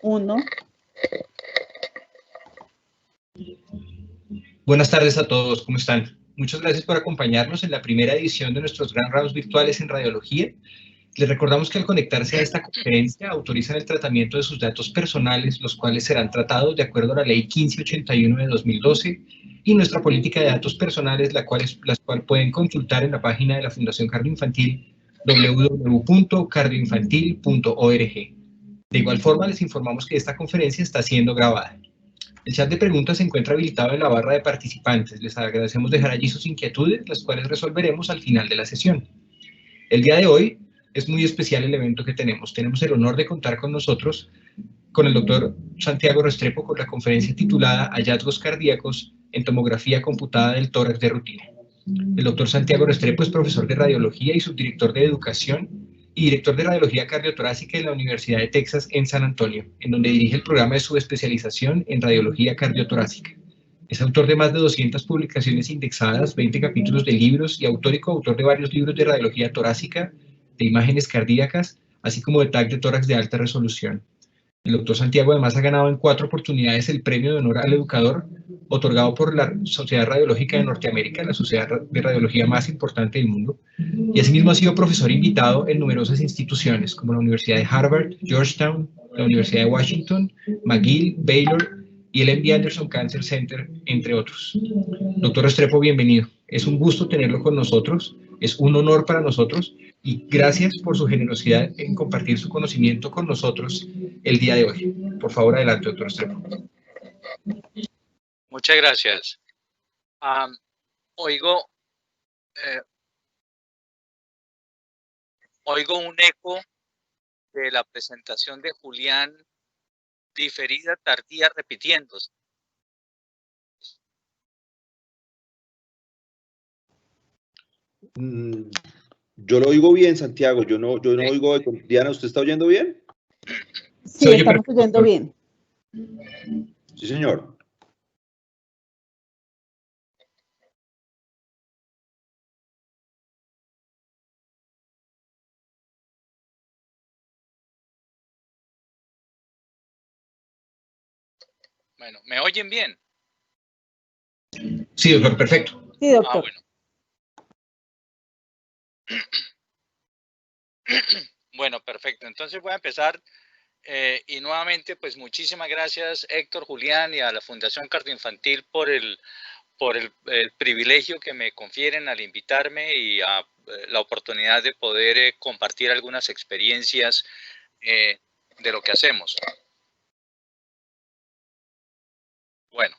Uno. Buenas tardes a todos, ¿cómo están? Muchas gracias por acompañarnos en la primera edición de nuestros Grand Rounds virtuales en radiología. Les recordamos que al conectarse a esta conferencia autorizan el tratamiento de sus datos personales, los cuales serán tratados de acuerdo a la Ley 1581 de 2012 y nuestra política de datos personales, las cuales pueden consultar en la página de la Fundación Cardioinfantil www.cardioinfantil.org. De igual forma, les informamos que esta conferencia está siendo grabada. El chat de preguntas se encuentra habilitado en la barra de participantes. Les agradecemos dejar allí sus inquietudes, las cuales resolveremos al final de la sesión. El día de hoy es muy especial el evento que tenemos. Tenemos el honor de contar con nosotros, con el doctor Santiago Restrepo, con la conferencia titulada Hallazgos cardíacos en tomografía computada del tórax de rutina. El doctor Santiago Restrepo es profesor de radiología y subdirector de educación y director de radiología cardiotorácica en la Universidad de Texas en San Antonio, en donde dirige el programa de subespecialización en radiología cardiotorácica. Es autor de más de 200 publicaciones indexadas, 20 capítulos de libros y autor y coautor de varios libros de radiología torácica, de imágenes cardíacas, así como de TAC de tórax de alta resolución. El doctor Santiago además ha ganado en 4 oportunidades el Premio de Honor al Educador, otorgado por la Sociedad Radiológica de Norteamérica, la sociedad de radiología más importante del mundo, y asimismo ha sido profesor invitado en numerosas instituciones, como la Universidad de Harvard, Georgetown, la Universidad de Washington, McGill, Baylor y el MD Anderson Cancer Center, entre otros. Doctor Restrepo, bienvenido. Es un gusto tenerlo con nosotros, es un honor para nosotros, y gracias por su generosidad en compartir su conocimiento con nosotros el día de hoy. Por favor, adelante, doctor Restrepo. Muchas gracias. Oigo un eco de la presentación de Julián, diferida, tardía, repitiéndose. Yo lo oigo bien, Santiago. Yo no oigo. Diana, ¿usted está oyendo bien? Sí, estamos oyendo bien. Sí, señor. Bueno, ¿me oyen bien? Sí, doctor, perfecto. Sí, doctor. Bueno. Bueno, perfecto. Entonces voy a empezar y nuevamente, pues muchísimas gracias, Héctor, Julián, y a la Fundación Cardioinfantil por el privilegio que me confieren al invitarme y a la oportunidad de poder compartir algunas experiencias de lo que hacemos. Bueno,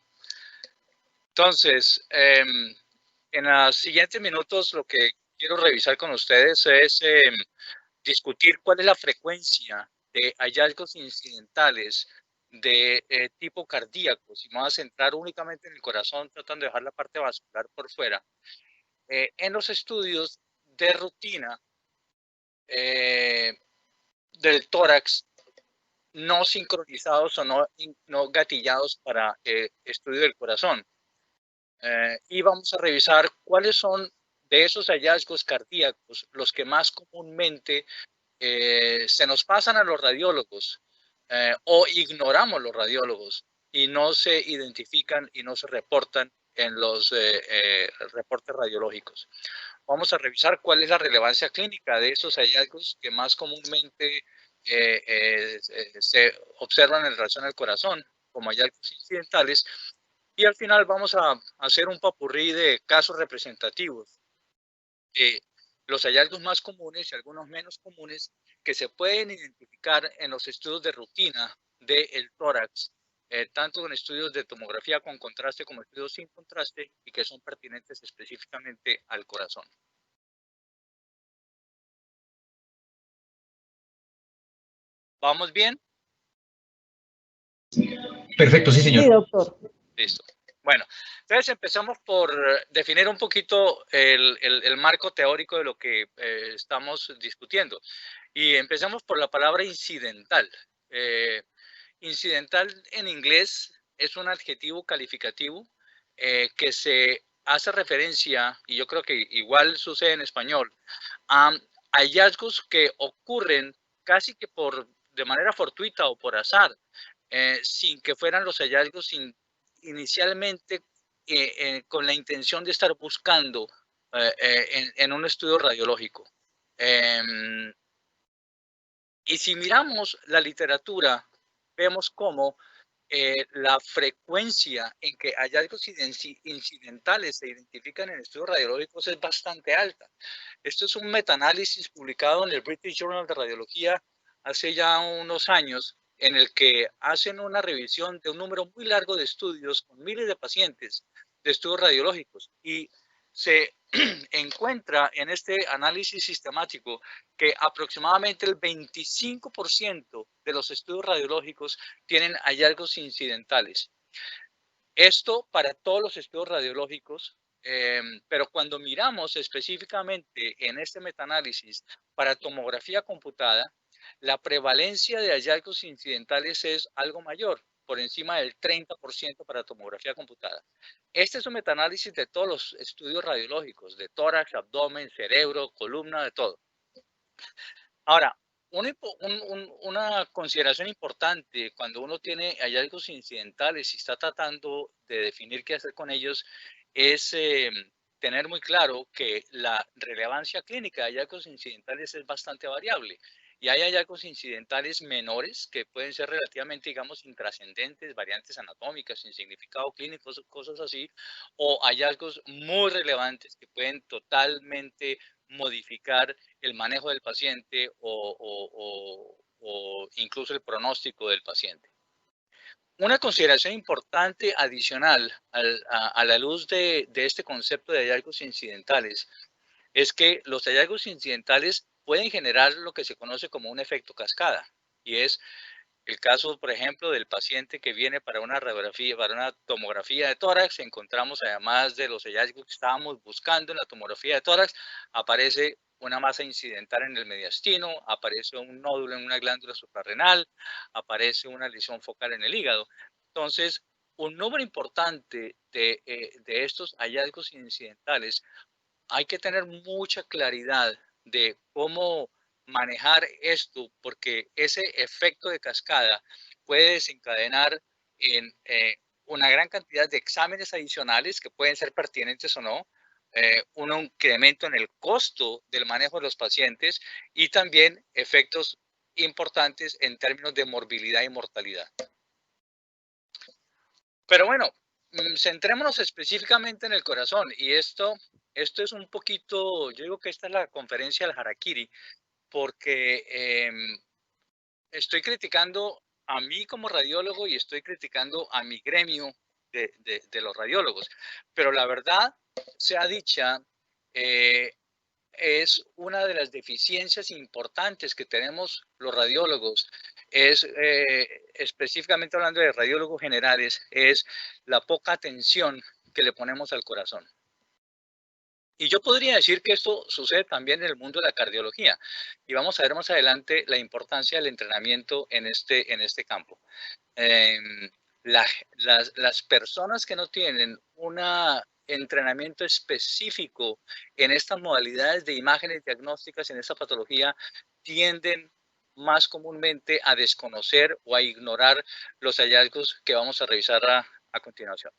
entonces, en los siguientes minutos lo que quiero revisar con ustedes es discutir cuál es la frecuencia de hallazgos incidentales de tipo cardíaco. Si me voy a centrar únicamente en el corazón, tratando de dejar la parte vascular por fuera, en los estudios de rutina del tórax no sincronizados o no gatillados para estudio del corazón. Y vamos a revisar cuáles son de esos hallazgos cardíacos los que más comúnmente se nos pasan a los radiólogos o ignoramos los radiólogos y no se identifican y no se reportan en los reportes radiológicos. Vamos a revisar cuál es la relevancia clínica de esos hallazgos que más comúnmente se observan en relación al corazón como hallazgos incidentales, y al final vamos a hacer un popurrí de casos representativos de los hallazgos más comunes y algunos menos comunes que se pueden identificar en los estudios de rutina del tórax, tanto en estudios de tomografía con contraste como estudios sin contraste, y que son pertinentes específicamente al corazón. ¿Vamos bien? Perfecto, sí, señor. Sí, doctor. Listo. Bueno, entonces empezamos por definir un poquito el marco teórico de lo que estamos discutiendo. Y empezamos por la palabra incidental. Incidental en inglés es un adjetivo calificativo que se hace referencia, y yo creo que igual sucede en español, a hallazgos que ocurren casi que por de manera fortuita o por azar, sin que fueran los hallazgos inicialmente con la intención de estar buscando en un estudio radiológico. Y si miramos la literatura, vemos cómo la frecuencia en que hallazgos incidentales se identifican en estudios radiológicos es bastante alta. Esto es un metaanálisis publicado en el British Journal de Radiología hace ya unos años, en el que hacen una revisión de un número muy largo de estudios con miles de pacientes de estudios radiológicos, y se encuentra en este análisis sistemático que aproximadamente el 25% de los estudios radiológicos tienen hallazgos incidentales. Esto para todos los estudios radiológicos, pero cuando miramos específicamente en este metaanálisis para tomografía computada, la prevalencia de hallazgos incidentales es algo mayor, por encima del 30% para tomografía computada. Este es un metaanálisis de todos los estudios radiológicos, de tórax, abdomen, cerebro, columna, de todo. Ahora, una consideración importante cuando uno tiene hallazgos incidentales y está tratando de definir qué hacer con ellos es tener muy claro que la relevancia clínica de hallazgos incidentales es bastante variable. Y hay hallazgos incidentales menores que pueden ser relativamente, digamos, intrascendentes, variantes anatómicas, sin significado clínico, cosas así, o hallazgos muy relevantes que pueden totalmente modificar el manejo del paciente o incluso el pronóstico del paciente. Una consideración importante adicional a la luz de este concepto de hallazgos incidentales es que los hallazgos incidentales pueden generar lo que se conoce como un efecto cascada, y es el caso, por ejemplo, del paciente que viene para una radiografía, para una tomografía de tórax. Encontramos, además de los hallazgos que estábamos buscando en la tomografía de tórax, aparece una masa incidental en el mediastino, aparece un nódulo en una glándula suprarrenal, aparece una lesión focal en el hígado. Entonces, un número importante de estos hallazgos incidentales, hay que tener mucha claridad de cómo manejar esto, porque ese efecto de cascada puede desencadenar en una gran cantidad de exámenes adicionales que pueden ser pertinentes o no, un incremento en el costo del manejo de los pacientes y también efectos importantes en términos de morbilidad y mortalidad. Pero bueno, centrémonos específicamente en el corazón, y esto es un poquito, yo digo que esta es la conferencia del harakiri, porque estoy criticando a mí como radiólogo y estoy criticando a mi gremio de los radiólogos, pero la verdad sea dicha, es una de las deficiencias importantes que tenemos los radiólogos, es específicamente hablando de radiólogos generales, es la poca atención que le ponemos al corazón. Y yo podría decir que esto sucede también en el mundo de la cardiología, y vamos a ver más adelante la importancia del entrenamiento en este campo. Las personas que no tienen un entrenamiento específico en estas modalidades de imágenes diagnósticas en esta patología tienden más comúnmente a desconocer o a ignorar los hallazgos que vamos a revisar a continuación.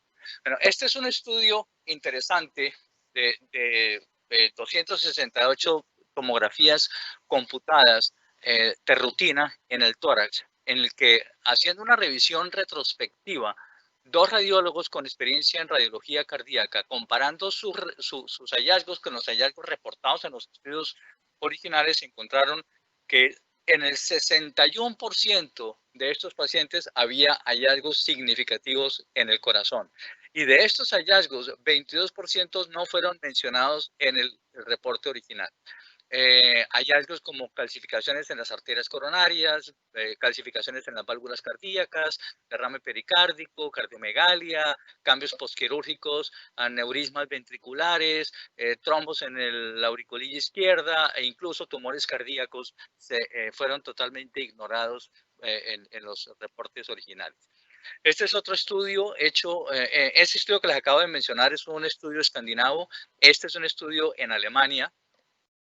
Bueno, este es un estudio interesante de 268 tomografías computadas de rutina en el tórax, en el que, haciendo una revisión retrospectiva, dos radiólogos con experiencia en radiología cardíaca, comparando sus hallazgos con los hallazgos reportados en los estudios originales, encontraron que en el 61% de estos pacientes había hallazgos significativos en el corazón. Y de estos hallazgos, 22% no fueron mencionados en el reporte original. Hallazgos como calcificaciones en las arterias coronarias, calcificaciones en las válvulas cardíacas, derrame pericárdico, cardiomegalia, cambios postquirúrgicos, aneurismas ventriculares, trombos en la auriculilla izquierda e incluso tumores cardíacos fueron totalmente ignorados en los reportes originales. Este es otro estudio hecho, ese estudio que les acabo de mencionar es un estudio escandinavo. Este es un estudio en Alemania,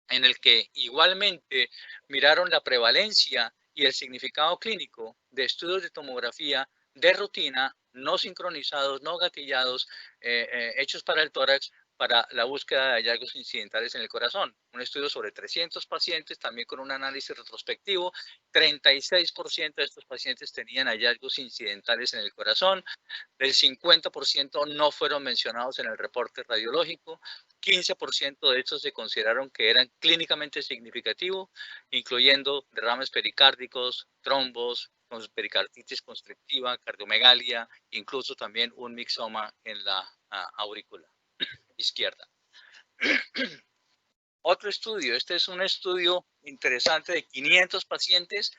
en el que igualmente miraron la prevalencia y el significado clínico de estudios de tomografía de rutina, no sincronizados, no gatillados, hechos para el tórax, para la búsqueda de hallazgos incidentales en el corazón. Un estudio sobre 300 pacientes, también con un análisis retrospectivo. 36% de estos pacientes tenían hallazgos incidentales en el corazón. El 50% no fueron mencionados en el reporte radiológico. 15% de estos se consideraron que eran clínicamente significativos, incluyendo derrames pericárdicos, trombos, pericarditis constrictiva, cardiomegalia, incluso también un mixoma en la aurícula izquierda. Otro estudio, este es un estudio interesante de 500 pacientes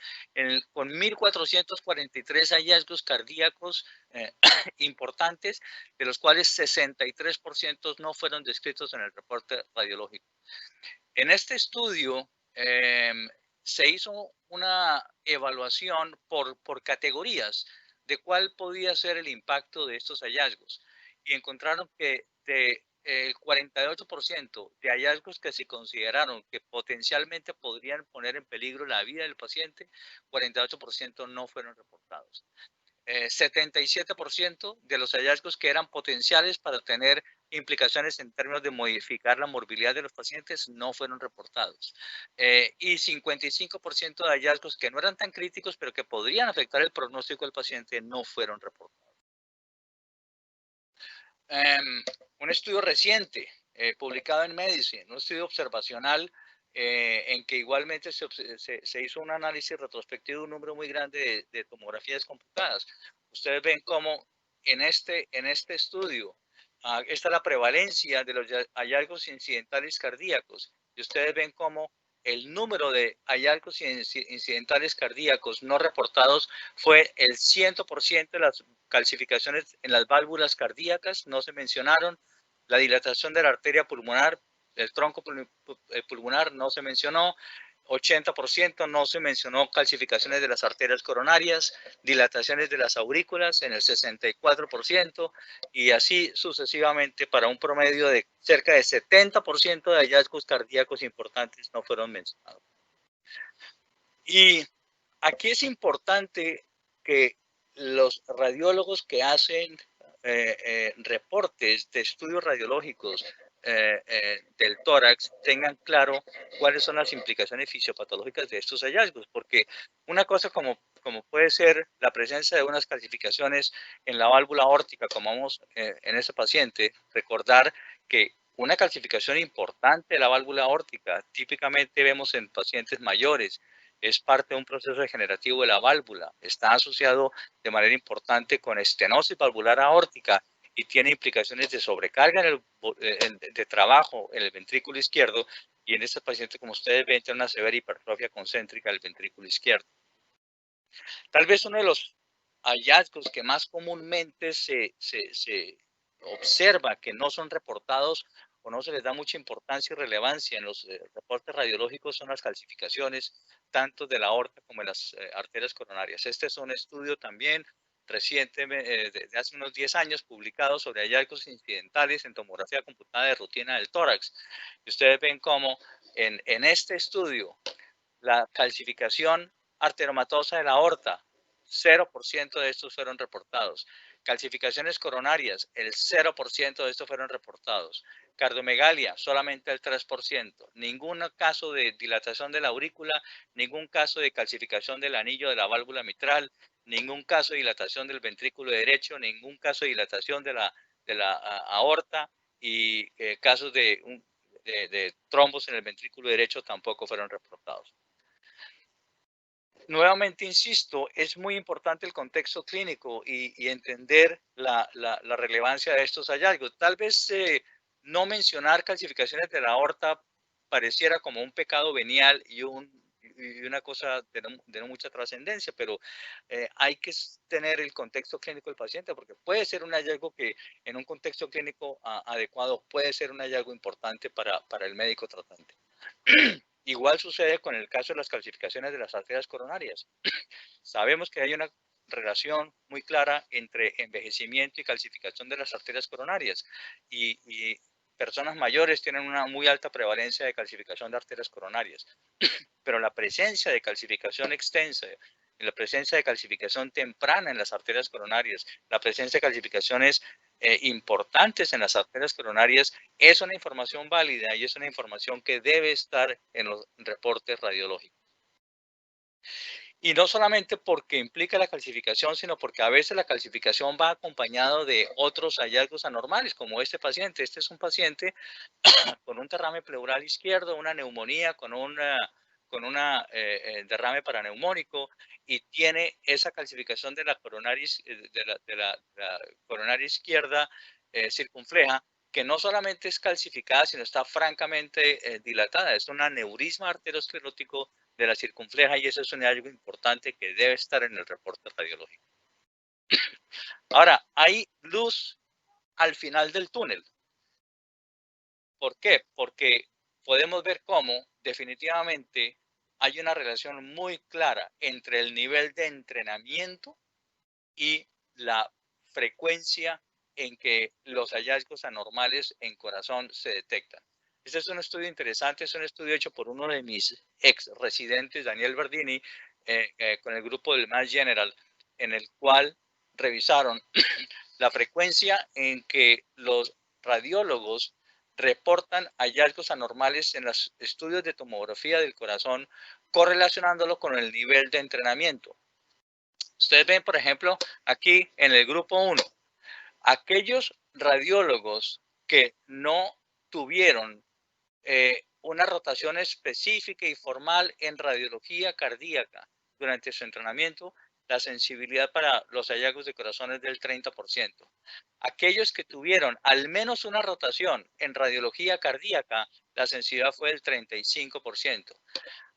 con 1.443 hallazgos cardíacos importantes, de los cuales 63% no fueron descritos en el reporte radiológico. En este estudio se hizo una evaluación por categorías de cuál podía ser el impacto de estos hallazgos y encontraron que el 48% de hallazgos que se consideraron que potencialmente podrían poner en peligro la vida del paciente, 48% no fueron reportados. 77% de los hallazgos que eran potenciales para tener implicaciones en términos de modificar la morbilidad de los pacientes no fueron reportados. Y 55% de hallazgos que no eran tan críticos, pero que podrían afectar el pronóstico del paciente, no fueron reportados. Un estudio reciente, publicado en Medicine, un estudio observacional en que igualmente se hizo un análisis retrospectivo de un número muy grande de tomografías computadas. Ustedes ven cómo en este estudio, esta es la prevalencia de los hallazgos incidentales cardíacos, y ustedes ven cómo el número de hallazgos incidentales cardíacos no reportados fue el 100% de las calcificaciones en las válvulas cardíacas, no se mencionaron. La dilatación de la arteria pulmonar, el tronco pulmonar no se mencionó. 80% no se mencionó calcificaciones de las arterias coronarias, dilataciones de las aurículas en el 64% y así sucesivamente para un promedio de cerca de 70% de hallazgos cardíacos importantes no fueron mencionados. Y aquí es importante que los radiólogos que hacen reportes de estudios radiológicos del tórax tengan claro cuáles son las implicaciones fisiopatológicas de estos hallazgos, porque una cosa como puede ser la presencia de unas calcificaciones en la válvula aórtica, como vamos en ese paciente, recordar que una calcificación importante de la válvula aórtica, típicamente vemos en pacientes mayores, es parte de un proceso degenerativo de la válvula, está asociado de manera importante con estenosis valvular aórtica y tiene implicaciones de sobrecarga de trabajo en el ventrículo izquierdo, y en este paciente, como ustedes ven, tiene una severa hipertrofia concéntrica del ventrículo izquierdo. Tal vez uno de los hallazgos que más comúnmente se observa que no son reportados o no se les da mucha importancia y relevancia en los reportes radiológicos son las calcificaciones tanto de la aorta como de las arterias coronarias. Este es un estudio también reciente, de hace unos 10 años, publicado sobre hallazgos incidentales en tomografía computada de rutina del tórax. Y ustedes ven cómo en este estudio la calcificación arteriomatosa de la aorta, 0% de estos fueron reportados. Calcificaciones coronarias, el 0% de estos fueron reportados. Cardiomegalia, solamente el 3%. Ningún caso de dilatación de la aurícula, ningún caso de calcificación del anillo de la válvula mitral, ningún caso de dilatación del ventrículo derecho, ningún caso de dilatación de la aorta y casos de trombos en el ventrículo derecho tampoco fueron reportados. Nuevamente, insisto, es muy importante el contexto clínico y entender la relevancia de estos hallazgos. Tal vez no mencionar calcificaciones de la aorta pareciera como un pecado venial y una cosa de no mucha trascendencia, pero hay que tener el contexto clínico del paciente, porque puede ser un hallazgo que en un contexto clínico adecuado puede ser un hallazgo importante para el médico tratante. Igual sucede con el caso de las calcificaciones de las arterias coronarias. Sabemos que hay una relación muy clara entre envejecimiento y calcificación de las arterias coronarias. Y personas mayores tienen una muy alta prevalencia de calcificación de arterias coronarias, pero la presencia de calcificación extensa, la presencia de calcificación temprana en las arterias coronarias, la presencia de calcificaciones importantes en las arterias coronarias es una información válida y es una información que debe estar en los reportes radiológicos. Y no solamente porque implica la calcificación, sino porque a veces la calcificación va acompañado de otros hallazgos anormales, como este paciente. Este es un paciente con un derrame pleural izquierdo, una neumonía, con un derrame paraneumónico, y tiene esa calcificación de la coronaria, la coronaria izquierda circunfleja, que no solamente es calcificada, sino está francamente dilatada. Es un aneurisma arteriosclerótico de la circunfleja, y eso es un hallazgo importante que debe estar en el reporte radiológico. Ahora, hay luz al final del túnel. ¿Por qué? Porque podemos ver cómo definitivamente hay una relación muy clara entre el nivel de entrenamiento y la frecuencia en que los hallazgos anormales en corazón se detectan. Este es un estudio interesante, es un estudio hecho por uno de mis ex residentes, Daniel Verdini, con el grupo del Mass General, en el cual revisaron la frecuencia en que los radiólogos reportan hallazgos anormales en los estudios de tomografía del corazón, correlacionándolo con el nivel de entrenamiento. Ustedes ven, por ejemplo, aquí en el grupo 1, aquellos radiólogos que no tuvieron una rotación específica y formal en radiología cardíaca durante su entrenamiento, la sensibilidad para los hallazgos de corazón es del 30%. Aquellos que tuvieron al menos una rotación en radiología cardíaca, la sensibilidad fue del 35%.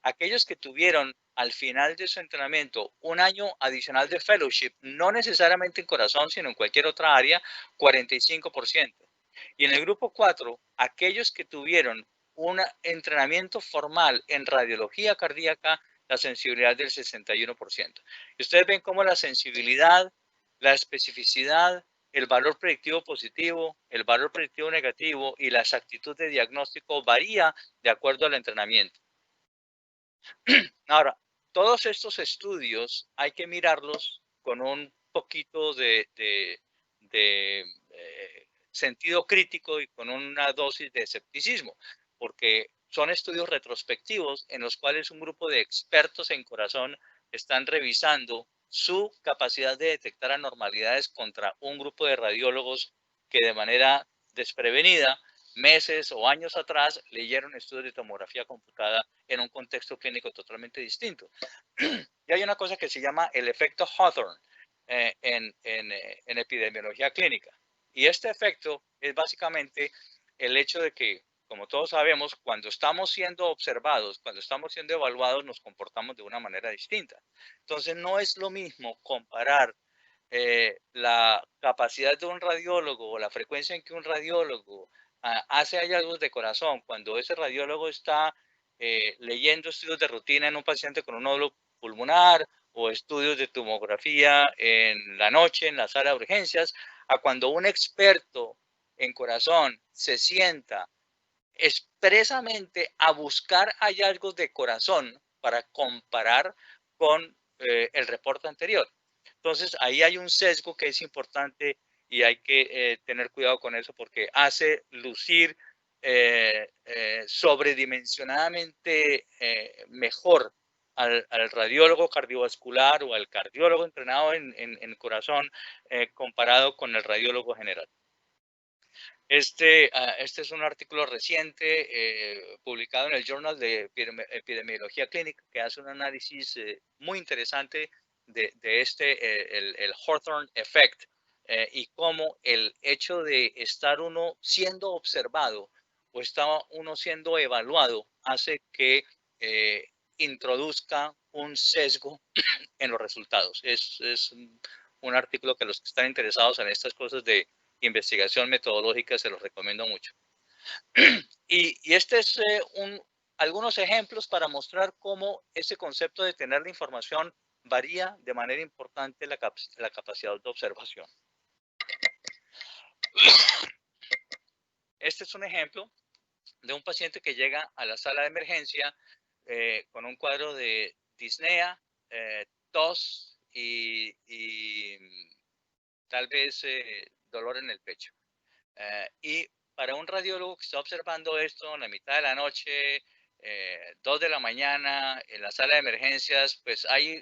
Aquellos que tuvieron al final de su entrenamiento un año adicional de fellowship, no necesariamente en corazón, sino en cualquier otra área, 45%. Y en el grupo 4, aquellos que tuvieron un entrenamiento formal en radiología cardíaca, la sensibilidad del 61%. Y ustedes ven cómo la sensibilidad, la especificidad, el valor predictivo positivo, el valor predictivo negativo y la exactitud de diagnóstico varía de acuerdo al entrenamiento. Ahora, todos estos estudios hay que mirarlos con un poquito de sentido crítico y con una dosis de escepticismo, porque son estudios retrospectivos en los cuales un grupo de expertos en corazón están revisando su capacidad de detectar anormalidades contra un grupo de radiólogos que de manera desprevenida, meses o años atrás, leyeron estudios de tomografía computada en un contexto clínico totalmente distinto. Y hay una cosa que se llama el efecto Hawthorne en epidemiología clínica. Y este efecto es básicamente el hecho de que, como todos sabemos, cuando estamos siendo observados, cuando estamos siendo evaluados, nos comportamos de una manera distinta. Entonces, no es lo mismo comparar la capacidad de un radiólogo o la frecuencia en que un radiólogo hace hallazgos de corazón cuando ese radiólogo está leyendo estudios de rutina en un paciente con un nódulo pulmonar o estudios de tomografía en la noche en la sala de urgencias, a cuando un experto en corazón se sienta expresamente a buscar hallazgos de corazón para comparar con el reporte anterior. Entonces, ahí hay un sesgo que es importante y hay que tener cuidado con eso porque hace lucir sobredimensionadamente mejor al radiólogo cardiovascular o al cardiólogo entrenado en corazón comparado con el radiólogo general. Este es un artículo reciente publicado en el Journal de Epidemiología Clínica que hace un análisis muy interesante de el Hawthorne Effect y cómo el hecho de estar uno siendo observado o está uno siendo evaluado hace que introduzca un sesgo en los resultados. Es un artículo que los que están interesados en estas cosas de investigación metodológica se los recomiendo mucho. Y este es algunos ejemplos para mostrar cómo ese concepto de tener la información varía de manera importante la capacidad de observación. Este es un ejemplo de un paciente que llega a la sala de emergencia con un cuadro de disnea, tos y tal vez dolor en el pecho. Y para un radiólogo que está observando esto en la mitad de la noche, 2 de la mañana, en la sala de emergencias, pues hay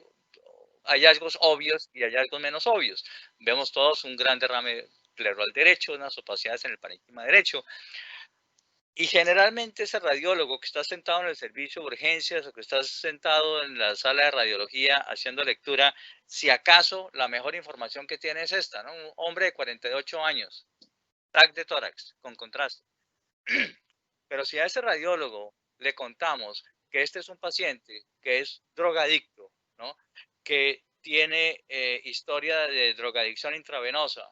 hallazgos obvios y hallazgos menos obvios. Vemos todos un gran derrame pleural derecho, unas opacidades en el parénquima derecho. Y generalmente ese radiólogo que está sentado en el servicio de urgencias o que está sentado en la sala de radiología haciendo lectura, si acaso la mejor información que tiene es esta, ¿no? Un hombre de 48 años, TAC de tórax con contraste. Pero si a ese radiólogo le contamos que este es un paciente que es drogadicto, ¿no? Que tiene historia de drogadicción intravenosa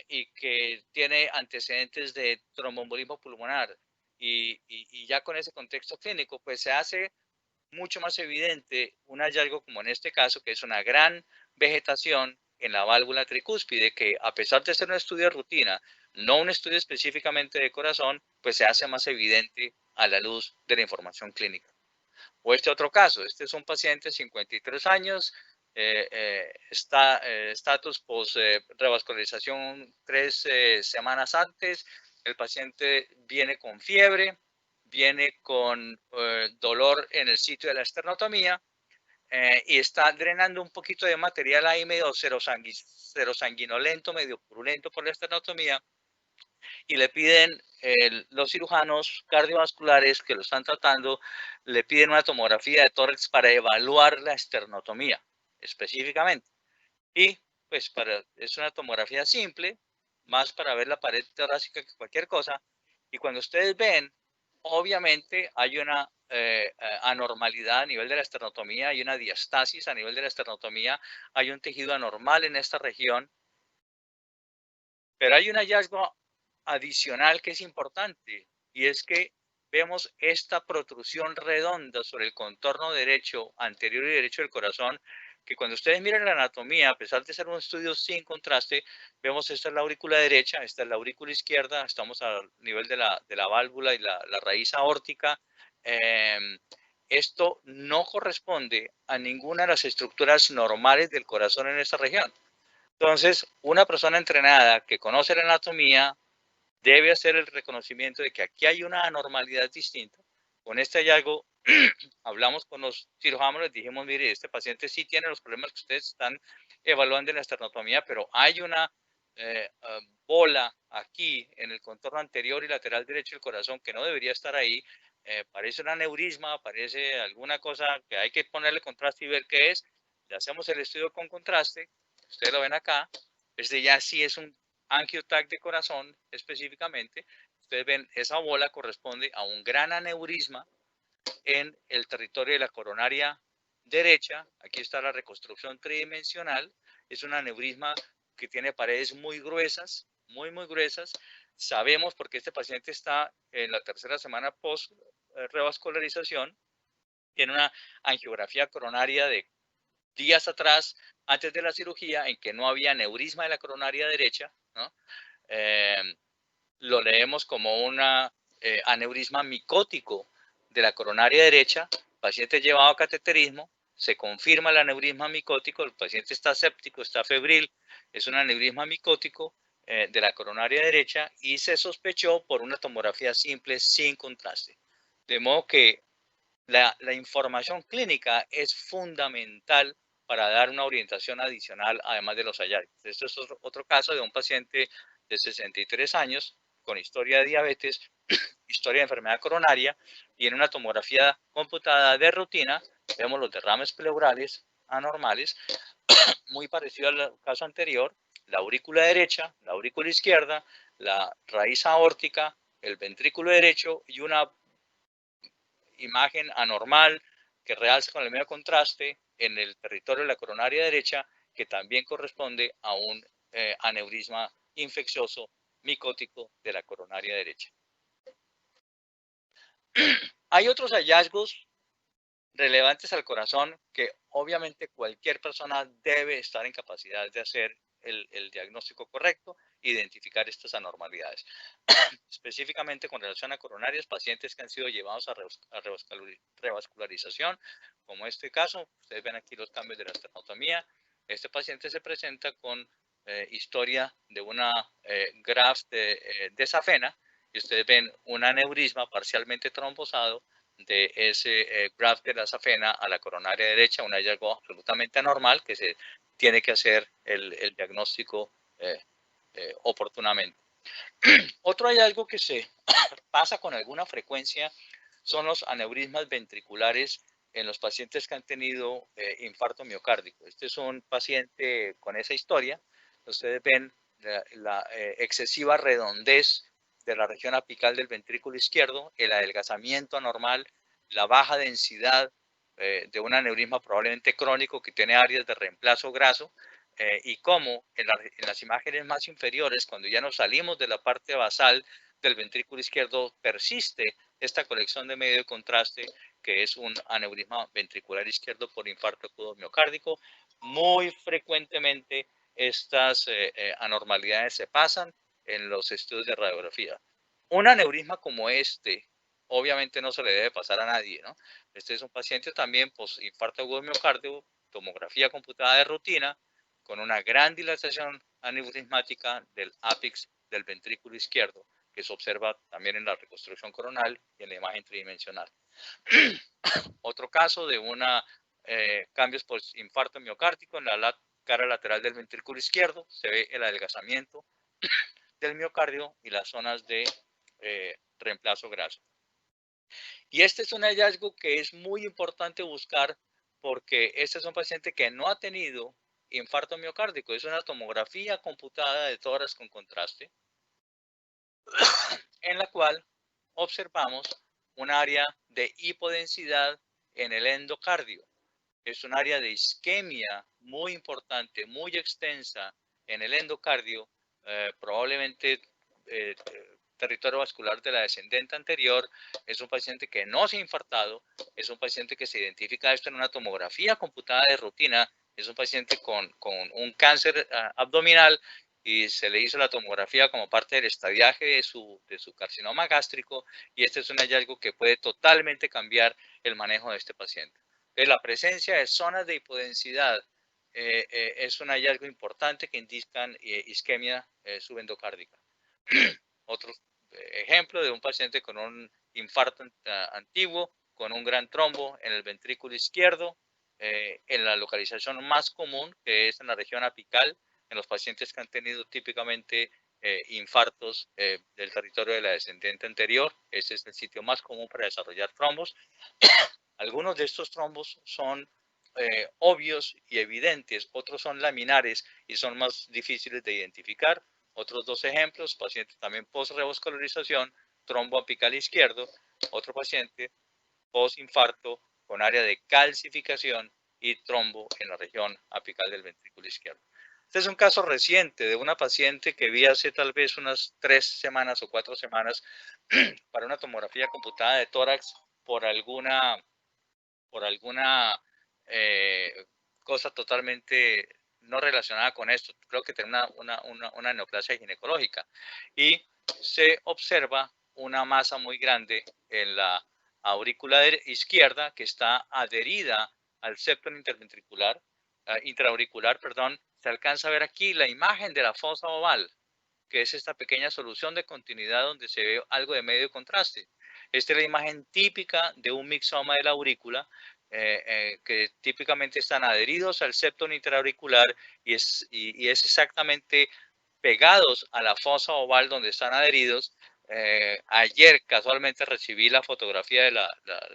y que tiene antecedentes de tromboembolismo pulmonar y ya con ese contexto clínico, pues se hace mucho más evidente un hallazgo como en este caso, que es una gran vegetación en la válvula tricúspide, que a pesar de ser un estudio de rutina, no un estudio específicamente de corazón, pues se hace más evidente a la luz de la información clínica. O este otro caso, este es un paciente de 53 años, estatus post revascularización 3 semanas antes, el paciente viene con fiebre, viene con dolor en el sitio de la esternotomía y está drenando un poquito de material ahí medio serosanguinolento, medio purulento por la esternotomía y le piden los cirujanos cardiovasculares que lo están tratando, le piden una tomografía de tórax para evaluar la esternotomía específicamente. Y pues es una tomografía simple, más para ver la pared torácica que cualquier cosa. Y cuando ustedes ven, obviamente hay una anormalidad a nivel de la esternotomía, hay una diastasis a nivel de la esternotomía, hay un tejido anormal en esta región, pero hay un hallazgo adicional que es importante y es que vemos esta protrusión redonda sobre el contorno derecho, anterior y derecho del corazón, que cuando ustedes miran la anatomía, a pesar de ser un estudio sin contraste, vemos esta es la aurícula derecha, esta es la aurícula izquierda, estamos al nivel de la válvula y la raíz aórtica. Esto no corresponde a ninguna de las estructuras normales del corazón en esta región. Entonces, una persona entrenada que conoce la anatomía debe hacer el reconocimiento de que aquí hay una anormalidad distinta. Con este hallazgo, hablamos con los cirujanos, les dijimos, mire, este paciente sí tiene los problemas que ustedes están evaluando en la esternotomía, pero hay una bola aquí en el contorno anterior y lateral derecho del corazón que no debería estar ahí. Parece un aneurisma, parece alguna cosa que hay que ponerle contraste y ver qué es. Le hacemos el estudio con contraste, ustedes lo ven acá, este ya sí es un angiotac de corazón específicamente. Ustedes ven, esa bola corresponde a un gran aneurisma en el territorio de la coronaria derecha. Aquí está la reconstrucción tridimensional. Es un aneurisma que tiene paredes muy gruesas, muy gruesas. Sabemos porque este paciente está en la tercera semana post revascularización. Tiene una angiografía coronaria de días atrás, antes de la cirugía, en que no había aneurisma de la coronaria derecha, ¿no? Lo leemos como un aneurisma micótico de la coronaria derecha, paciente llevado a cateterismo, se confirma el aneurisma micótico, el paciente está séptico, está febril, es un aneurisma micótico de la coronaria derecha y se sospechó por una tomografía simple sin contraste. De modo que la información clínica es fundamental para dar una orientación adicional, además de los hallazgos. Esto es otro caso de un paciente de 63 años con historia de diabetes, historia de enfermedad coronaria, y en una tomografía computada de rutina vemos los derrames pleurales anormales, muy parecido al caso anterior, la aurícula derecha, la aurícula izquierda, la raíz aórtica, el ventrículo derecho y una imagen anormal que realza con el medio contraste en el territorio de la coronaria derecha, que también corresponde a un aneurisma infeccioso micótico de la coronaria derecha. Hay otros hallazgos relevantes al corazón que obviamente cualquier persona debe estar en capacidad de hacer el diagnóstico correcto, identificar estas anormalidades. Específicamente con relación a coronarias, pacientes que han sido llevados a revascularización, como este caso, ustedes ven aquí los cambios de la estenotomía. Este paciente se presenta con historia de una graft de safena, y ustedes ven un aneurisma parcialmente trombosado de ese graft de la safena a la coronaria derecha, un hallazgo absolutamente anormal que se tiene que hacer el diagnóstico oportunamente. Otro hallazgo que se pasa con alguna frecuencia son los aneurismas ventriculares en los pacientes que han tenido infarto miocárdico. Este es un paciente con esa historia. Ustedes ven la excesiva redondez de la región apical del ventrículo izquierdo, el adelgazamiento anormal, la baja densidad de un aneurisma probablemente crónico que tiene áreas de reemplazo graso, y cómo en las imágenes más inferiores, cuando ya nos salimos de la parte basal del ventrículo izquierdo, persiste esta colección de medio de contraste que es un aneurisma ventricular izquierdo por infarto agudo miocárdico. Muy frecuentemente estas anormalidades se pasan en los estudios de radiografía. Un aneurisma como este, obviamente no se le debe pasar a nadie, ¿no? Este es un paciente también post infarto agudo miocardio, tomografía computada de rutina, con una gran dilatación aneurismática del ápice del ventrículo izquierdo, que se observa también en la reconstrucción coronal y en la imagen tridimensional. Otro caso de cambios por infarto miocárdico en la cara lateral del ventrículo izquierdo, se ve el adelgazamiento del miocardio y las zonas de reemplazo graso. Y este es un hallazgo que es muy importante buscar porque este es un paciente que no ha tenido infarto miocárdico, es una tomografía computada de tórax con contraste, en la cual observamos un área de hipodensidad en el endocardio. Es un área de isquemia muy importante, muy extensa en el endocardio, probablemente territorio vascular de la descendente anterior. Es un paciente que no se ha infartado, es un paciente que se identifica esto en una tomografía computada de rutina, es un paciente con un cáncer abdominal y se le hizo la tomografía como parte del estadiaje de su carcinoma gástrico, y este es un hallazgo que puede totalmente cambiar el manejo de este paciente. Entonces, la presencia de zonas de hipodensidad es un hallazgo importante que indican isquemia subendocárdica. Otro ejemplo de un paciente con un infarto antiguo, con un gran trombo en el ventrículo izquierdo, en la localización más común, que es en la región apical, en los pacientes que han tenido típicamente infartos del territorio de la descendente anterior. Ese es el sitio más común para desarrollar trombos. Algunos de estos trombos son obvios y evidentes, otros son laminares y son más difíciles de identificar. Otros dos ejemplos, paciente también post-revascularización, trombo apical izquierdo, otro paciente post-infarto con área de calcificación y trombo en la región apical del ventrículo izquierdo. Este es un caso reciente de una paciente que vi hace tal vez unas 3 semanas o 4 semanas para una tomografía computada de tórax por alguna cosa totalmente no relacionada con esto. Creo que tiene una neoplasia ginecológica. Y se observa una masa muy grande en la aurícula izquierda que está adherida al septo intraauricular, perdón. Se alcanza a ver aquí la imagen de la fosa oval, que es esta pequeña solución de continuidad donde se ve algo de medio contraste. Esta es la imagen típica de un mixoma de la aurícula, que típicamente están adheridos al septo intraauricular y es exactamente pegados a la fosa oval donde están adheridos. Ayer casualmente recibí la fotografía de la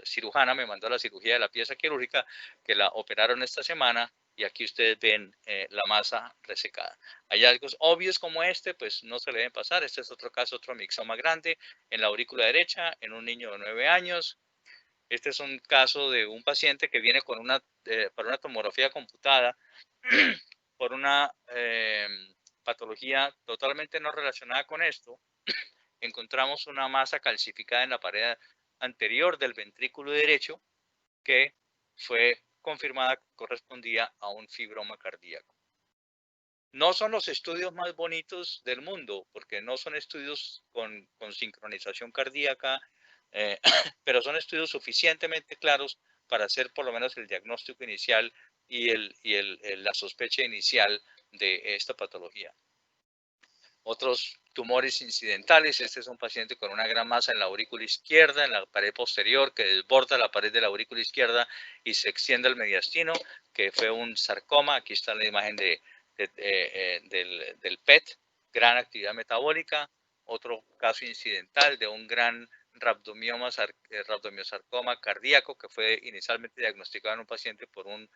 cirujana, me mandó la cirugía de la pieza quirúrgica, que la operaron esta semana, y aquí ustedes ven la masa resecada. Hallazgos obvios como este, pues no se le deben pasar. Este es otro caso, otro mixoma grande en la aurícula derecha, en un niño de 9 años. Este es un caso de un paciente que viene con para una tomografía computada por una patología totalmente no relacionada con esto. Encontramos una masa calcificada en la pared anterior del ventrículo derecho que fue confirmada que correspondía a un fibroma cardíaco. No son los estudios más bonitos del mundo, porque no son estudios con sincronización cardíaca, pero son estudios suficientemente claros para hacer por lo menos el diagnóstico inicial y la sospecha inicial de esta patología. Otros tumores incidentales, este es un paciente con una gran masa en la aurícula izquierda, en la pared posterior, que desborda la pared de la aurícula izquierda y se extiende al mediastino, que fue un sarcoma. Aquí está la imagen del PET, gran actividad metabólica. Otro caso incidental de un gran rabdomiosarcoma cardíaco que fue inicialmente diagnosticado en un paciente por un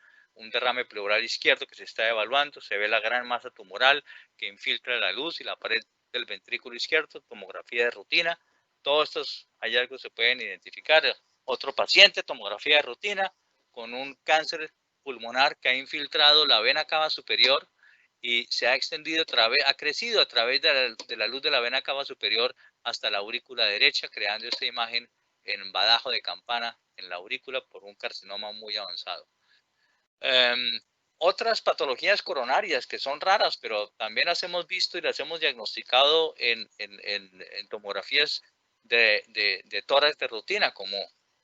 derrame pleural izquierdo que se está evaluando. Se ve la gran masa tumoral que infiltra la luz y la pared del ventrículo izquierdo, tomografía de rutina. Todos estos hallazgos se pueden identificar. Otro paciente, tomografía de rutina, con un cáncer pulmonar que ha infiltrado la vena cava superior y se ha extendido, ha crecido a través de la luz de la vena cava superior hasta la aurícula derecha, creando esta imagen en badajo de campana en la aurícula por un carcinoma muy avanzado. Otras patologías coronarias que son raras, pero también las hemos visto y las hemos diagnosticado en tomografías de tórax de rutina, como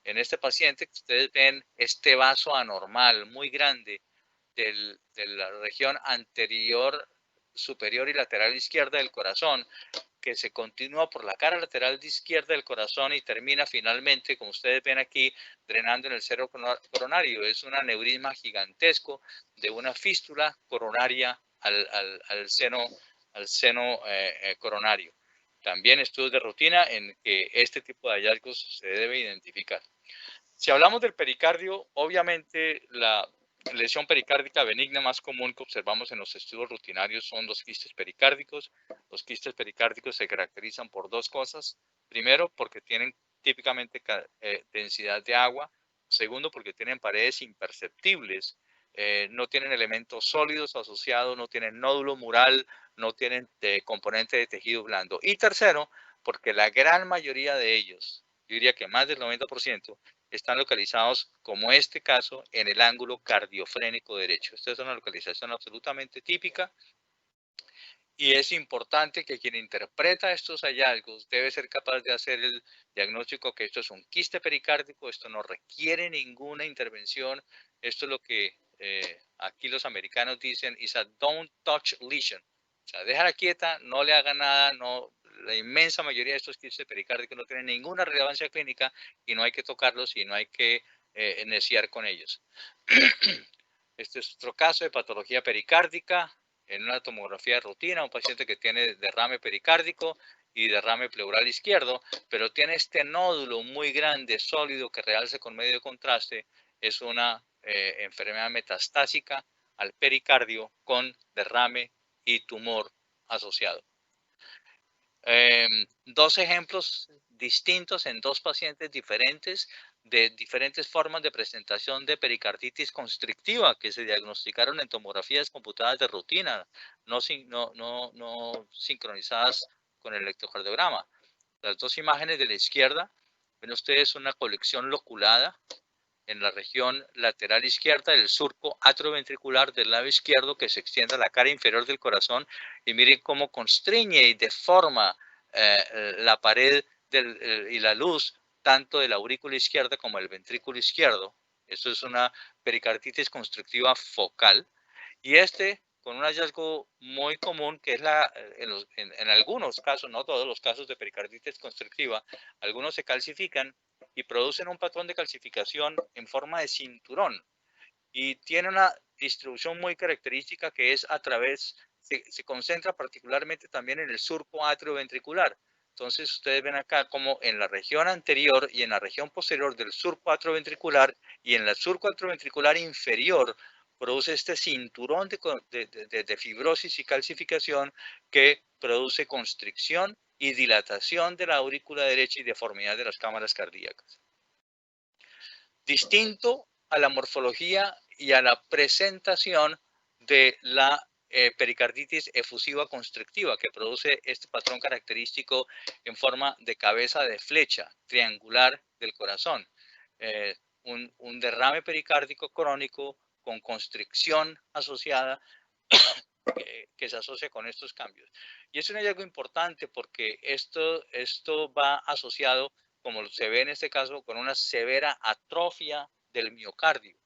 en este paciente que ustedes ven este vaso anormal muy grande de la región anterior, superior y lateral izquierda del corazón, que se continúa por la cara lateral de izquierda del corazón y termina finalmente, como ustedes ven aquí, drenando en el seno coronario. Es un aneurisma gigantesco de una fístula coronaria al seno coronario. También estudios de rutina en que este tipo de hallazgos se debe identificar. Si hablamos del pericardio, obviamente la lesión pericárdica benigna más común que observamos en los estudios rutinarios son los quistes pericárdicos. Los quistes pericárdicos se caracterizan por dos cosas. Primero, porque tienen típicamente densidad de agua. Segundo, porque tienen paredes imperceptibles. No tienen elementos sólidos asociados, no tienen nódulo mural, no tienen componente de tejido blando. Y tercero, porque la gran mayoría de ellos, yo diría que más del 90%, están localizados, como este caso, en el ángulo cardiofrénico derecho. Esta es una localización absolutamente típica y es importante que quien interpreta estos hallazgos debe ser capaz de hacer el diagnóstico que esto es un quiste pericárdico, esto no requiere ninguna intervención, esto es lo que aquí los americanos dicen is a don't touch lesion. O sea, déjala quieta, no le haga nada, la inmensa mayoría de estos quistes pericárdicos no tienen ninguna relevancia clínica y no hay que tocarlos y no hay que neciar con ellos. Este es otro caso de patología pericárdica en una tomografía de rutina, un paciente que tiene derrame pericárdico y derrame pleural izquierdo, pero tiene este nódulo muy grande, sólido, que realza con medio de contraste. Es una enfermedad metastásica al pericardio con derrame y tumor asociado. Dos ejemplos distintos en dos pacientes diferentes de diferentes formas de presentación de pericarditis constrictiva que se diagnosticaron en tomografías computadas de rutina, no sincronizadas con el electrocardiograma. Las dos imágenes de la izquierda, ven ustedes una colección loculada en la región lateral izquierda del surco atrioventricular del lado izquierdo que se extiende a la cara inferior del corazón y miren cómo constriñe y deforma la pared y la luz tanto de la aurícula izquierda como del ventrículo izquierdo. Esto es una pericarditis constrictiva focal y con un hallazgo muy común que es en algunos casos, no todos los casos de pericarditis constrictiva, algunos se calcifican y producen un patrón de calcificación en forma de cinturón y tiene una distribución muy característica que es se concentra particularmente también en el surco atrioventricular. Entonces ustedes ven acá como en la región anterior y en la región posterior del surco atrioventricular y en el surco atrioventricular inferior produce este cinturón de fibrosis y calcificación que produce constricción y dilatación de la aurícula derecha y deformidad de las cámaras cardíacas. Distinto a la morfología y a la presentación de la pericarditis efusiva constrictiva que produce este patrón característico en forma de cabeza de flecha triangular del corazón. un derrame pericárdico crónico con constricción asociada que se asocia con estos cambios. Y es un hallazgo importante porque esto va asociado, como se ve en este caso, con una severa atrofia del miocardio,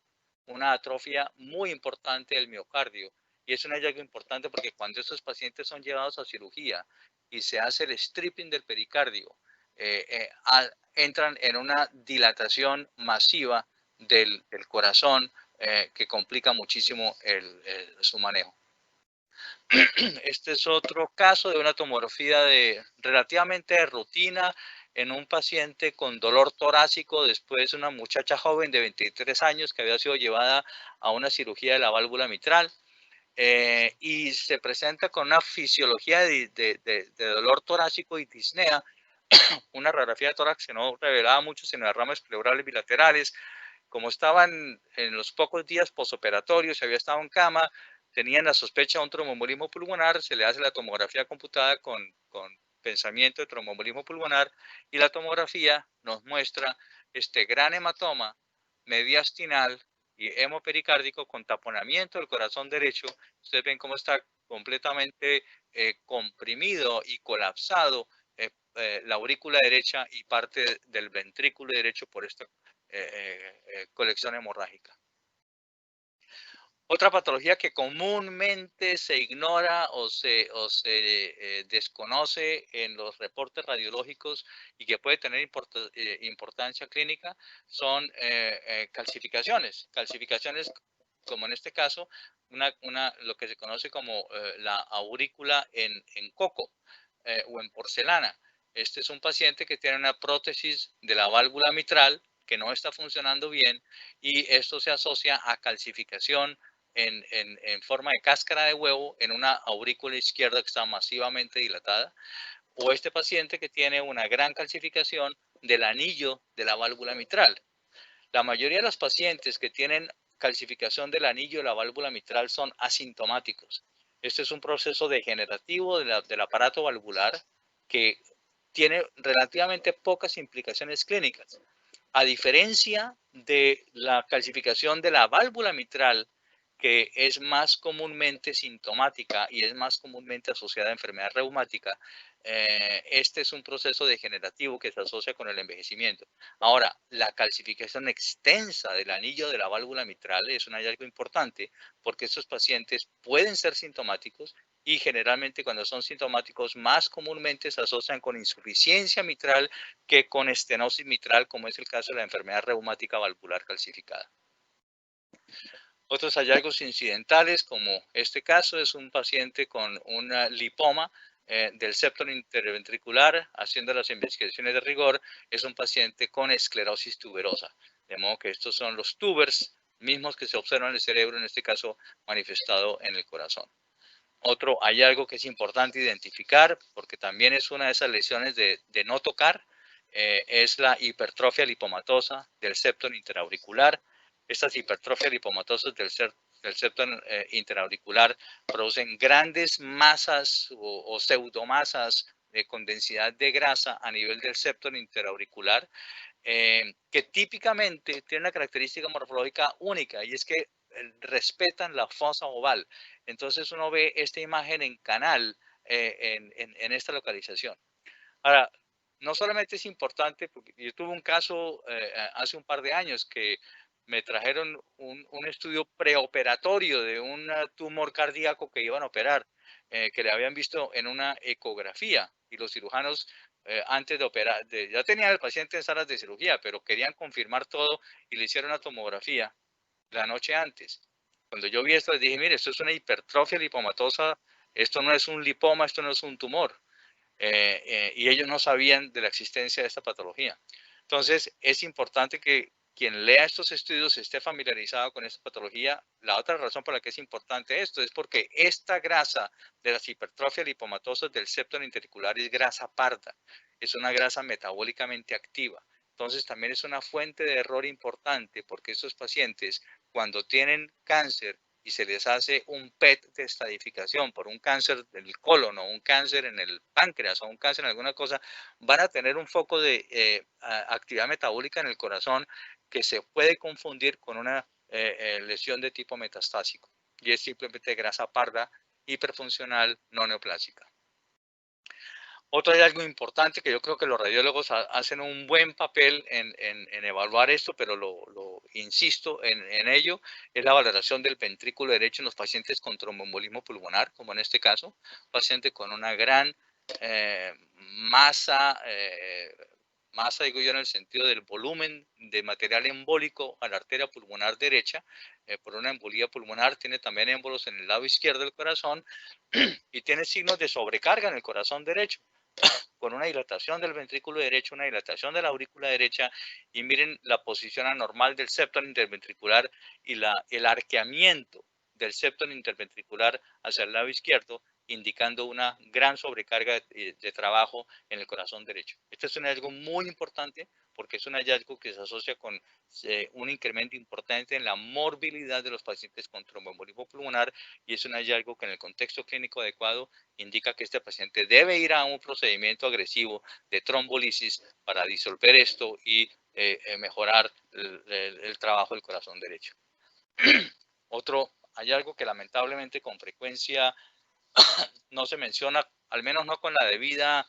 una atrofia muy importante del miocardio. Y es un hallazgo importante porque cuando estos pacientes son llevados a cirugía y se hace el stripping del pericardio, entran en una dilatación masiva del corazón que complica muchísimo su manejo. Este es otro caso de una tomografía relativamente de rutina en un paciente con dolor torácico después de una muchacha joven de 23 años que había sido llevada a una cirugía de la válvula mitral y se presenta con una fisiología de dolor torácico y disnea, una radiografía de tórax que no revelaba mucho sino derrames pleurales bilaterales. Como estaban en los pocos días posoperatorios, había estado en cama, tenían la sospecha de un tromboembolismo pulmonar, se le hace la tomografía computada con pensamiento de tromboembolismo pulmonar y la tomografía nos muestra este gran hematoma mediastinal y hemopericárdico con taponamiento del corazón derecho. Ustedes ven cómo está completamente comprimido y colapsado la aurícula derecha y parte del ventrículo derecho por esta colección hemorrágica. Otra patología que comúnmente se ignora o se desconoce en los reportes radiológicos y que puede tener importancia clínica son calcificaciones. Calcificaciones como en este caso, lo que se conoce como la aurícula en coco o en porcelana. Este es un paciente que tiene una prótesis de la válvula mitral que no está funcionando bien y esto se asocia a calcificación en forma de cáscara de huevo en una aurícula izquierda que está masivamente dilatada, o este paciente que tiene una gran calcificación del anillo de la válvula mitral. La mayoría de los pacientes que tienen calcificación del anillo de la válvula mitral son asintomáticos. Este es un proceso degenerativo del aparato valvular que tiene relativamente pocas implicaciones clínicas. A diferencia de la calcificación de la válvula mitral, que es más comúnmente sintomática y es más comúnmente asociada a enfermedad reumática, este es un proceso degenerativo que se asocia con el envejecimiento. Ahora, la calcificación extensa del anillo de la válvula mitral es un hallazgo importante porque estos pacientes pueden ser sintomáticos y generalmente cuando son sintomáticos más comúnmente se asocian con insuficiencia mitral que con estenosis mitral, como es el caso de la enfermedad reumática valvular calcificada. Otros hallazgos incidentales, como este caso, es un paciente con un lipoma del septo interventricular, haciendo las investigaciones de rigor, es un paciente con esclerosis tuberosa. De modo que estos son los tubers mismos que se observan en el cerebro, en este caso manifestado en el corazón. Otro hallazgo que es importante identificar, porque también es una de esas lesiones de no tocar, es la hipertrofia lipomatosa del septo interauricular. Estas hipertrofias lipomatosas del septo interauricular producen grandes masas o pseudomasas con densidad de grasa a nivel del septo interauricular, que típicamente tienen una característica morfológica única y es que respetan la fosa oval. Entonces uno ve esta imagen en canal en esta localización. Ahora, no solamente es importante, porque yo tuve un caso hace un par de años que me trajeron un estudio preoperatorio de un tumor cardíaco que iban a operar, que le habían visto en una ecografía y los cirujanos antes de operar, ya tenían al paciente en salas de cirugía, pero querían confirmar todo y le hicieron una tomografía la noche antes. Cuando yo vi esto les dije, mire, esto es una hipertrofia lipomatosa, esto no es un lipoma, esto no es un tumor. Y ellos no sabían de la existencia de esta patología. Entonces, es importante que quien lea estos estudios esté familiarizado con esta patología. La otra razón por la que es importante esto es porque esta grasa de las hipertrofias lipomatosas del septo interauricular es grasa parda, es una grasa metabólicamente activa. Entonces, también es una fuente de error importante porque estos pacientes, cuando tienen cáncer y se les hace un PET de estadificación por un cáncer del colon o un cáncer en el páncreas o un cáncer en alguna cosa, van a tener un foco de actividad metabólica en el corazón que se puede confundir con una lesión de tipo metastásico, y es simplemente grasa parda hiperfuncional no neoplásica. Otro hallazgo importante que yo creo que los radiólogos hacen un buen papel en evaluar esto, pero lo insisto en ello, es la valoración del ventrículo derecho en los pacientes con tromboembolismo pulmonar, como en este caso, paciente con una gran masa, digo yo, en el sentido del volumen de material embólico a la arteria pulmonar derecha, por una embolía pulmonar, tiene también émbolos en el lado izquierdo del corazón y tiene signos de sobrecarga en el corazón derecho, con una dilatación del ventrículo derecho, una dilatación de la aurícula derecha, y miren la posición anormal del septo interventricular y el arqueamiento del septo interventricular hacia el lado izquierdo, indicando una gran sobrecarga de trabajo en el corazón derecho. Este es un hallazgo muy importante porque es un hallazgo que se asocia con un incremento importante en la morbilidad de los pacientes con tromboembolismo pulmonar, y es un hallazgo que en el contexto clínico adecuado indica que este paciente debe ir a un procedimiento agresivo de trombolisis para disolver esto y mejorar el trabajo del corazón derecho. Otro hallazgo que lamentablemente con frecuencia no se menciona, al menos no con la debida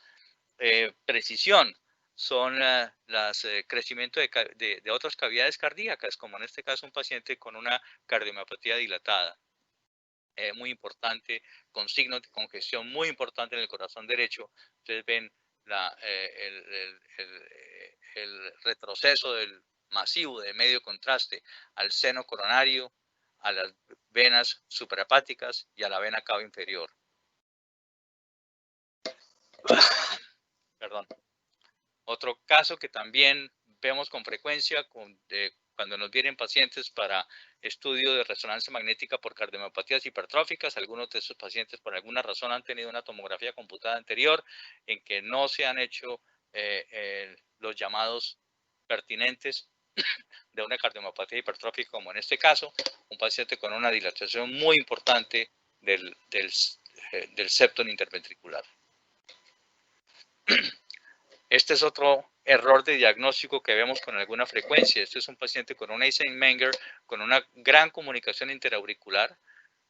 precisión, son los crecimientos de otras cavidades cardíacas, como en este caso un paciente con una cardiomiopatía dilatada. Muy importante, con signos de congestión muy importante en el corazón derecho. Ustedes ven el retroceso del masivo de medio contraste al seno coronario, a las venas suprahepáticas y a la vena cava inferior. Perdón. Otro caso que también vemos con frecuencia cuando nos vienen pacientes para estudio de resonancia magnética por cardiomiopatías hipertróficas. Algunos de esos pacientes por alguna razón han tenido una tomografía computada anterior en que no se han hecho los llamados pertinentes de una cardiomopatía hipertrófica, como en este caso, un paciente con una dilatación muy importante del septo interventricular. Este es otro error de diagnóstico que vemos con alguna frecuencia. Este es un paciente con un Eisenmenger, con una gran comunicación interauricular.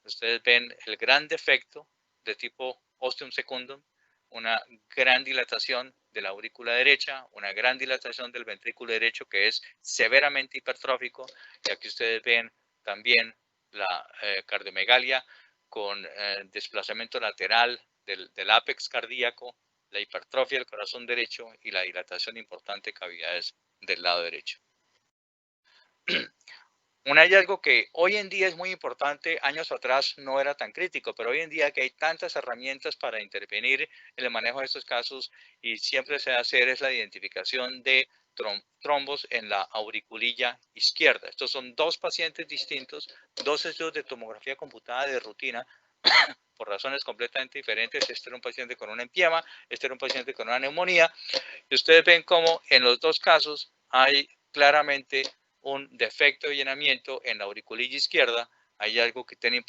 Ustedes ven el gran defecto de tipo ostium secundum, una gran dilatación de la aurícula derecha, una gran dilatación del ventrículo derecho que es severamente hipertrófico. Y aquí ustedes ven también la cardiomegalia con desplazamiento lateral del ápex cardíaco, la hipertrofia del corazón derecho y la dilatación de importantes cavidades del lado derecho. Un hallazgo que hoy en día es muy importante, años atrás no era tan crítico, pero hoy en día que hay tantas herramientas para intervenir en el manejo de estos casos y siempre se hace es la identificación de trombos en la auriculilla izquierda. Estos son dos pacientes distintos, dos estudios de tomografía computada de rutina, por razones completamente diferentes. Este era un paciente con un empiema, este era un paciente con una neumonía, y ustedes ven cómo en los dos casos hay claramente un defecto de llenamiento en la auriculilla izquierda. Hay algo que tiene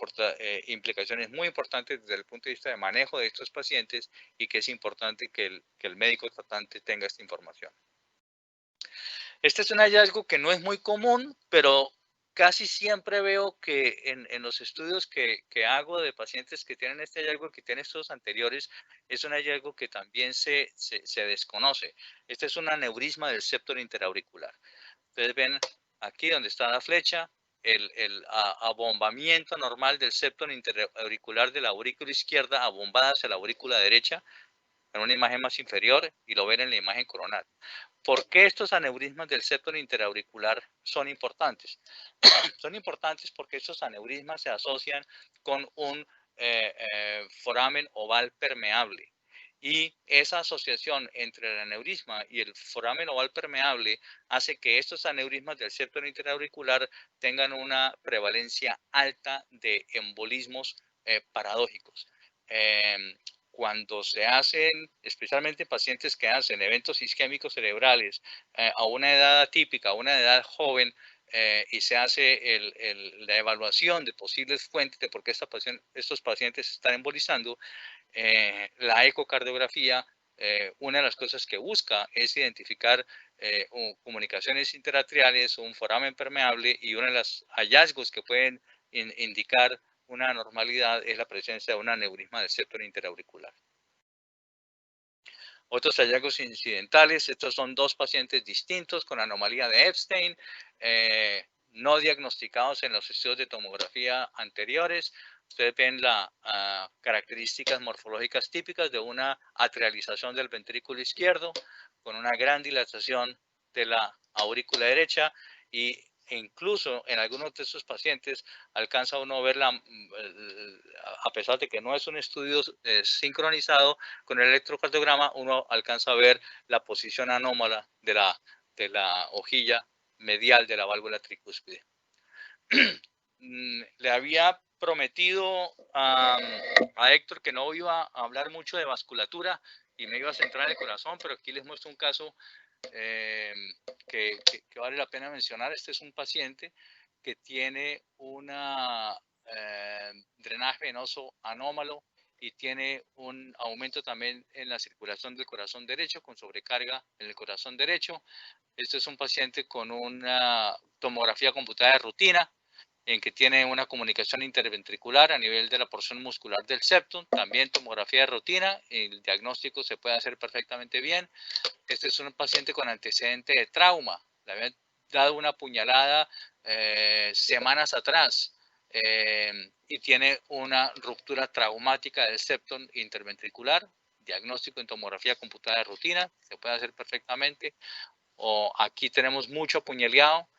implicaciones muy importantes desde el punto de vista de manejo de estos pacientes y que es importante que el médico tratante tenga esta información. Este es un hallazgo que no es muy común, pero casi siempre veo que en los estudios que hago de pacientes que tienen este hallazgo, que tienen estos anteriores, es un hallazgo que también se desconoce. Este es un aneurisma del septo interauricular. Ustedes ven aquí donde está la flecha, el abombamiento normal del septo interauricular de la aurícula izquierda abombada hacia la aurícula derecha en una imagen más inferior, y lo ven en la imagen coronal. ¿Por qué estos aneurismas del septo interauricular son importantes? Son importantes porque estos aneurismas se asocian con un foramen oval permeable. Y esa asociación entre el aneurisma y el foramen oval permeable hace que estos aneurismas del septo interauricular tengan una prevalencia alta de embolismos paradójicos. Cuando se hacen, especialmente pacientes que hacen eventos isquémicos cerebrales a una edad atípica, a una edad joven, y se hace la evaluación de posibles fuentes de por qué estos pacientes están embolizando, la ecocardiografía, una de las cosas que busca es identificar comunicaciones interatriales, un foramen permeable, y uno de los hallazgos que pueden indicar una anormalidad es la presencia de un aneurisma del septo interauricular. Otros hallazgos incidentales, estos son 2 pacientes distintos con anomalía de Epstein, no diagnosticados en los estudios de tomografía anteriores. Ustedes ven las características morfológicas típicas de una atrialización del ventrículo izquierdo con una gran dilatación de la aurícula derecha, y incluso en algunos de estos pacientes alcanza uno a ver, a pesar de que no es un estudio sincronizado con el electrocardiograma, uno alcanza a ver la posición anómala de la hojilla medial de la válvula tricúspide. Le había prometido a Héctor que no iba a hablar mucho de vasculatura y me iba a centrar en el corazón, pero aquí les muestro un caso que vale la pena mencionar. Este es un paciente que tiene un drenaje venoso anómalo y tiene un aumento también en la circulación del corazón derecho, con sobrecarga en el corazón derecho. Este es un paciente con una tomografía computada de rutina, en que tiene una comunicación interventricular a nivel de la porción muscular del septum, también tomografía de rutina, el diagnóstico se puede hacer perfectamente bien. Este es un paciente con antecedente de trauma, le habían dado una puñalada semanas atrás y tiene una ruptura traumática del septum interventricular, diagnóstico en tomografía computada de rutina, se puede hacer perfectamente. O aquí tenemos mucho apuñaleado.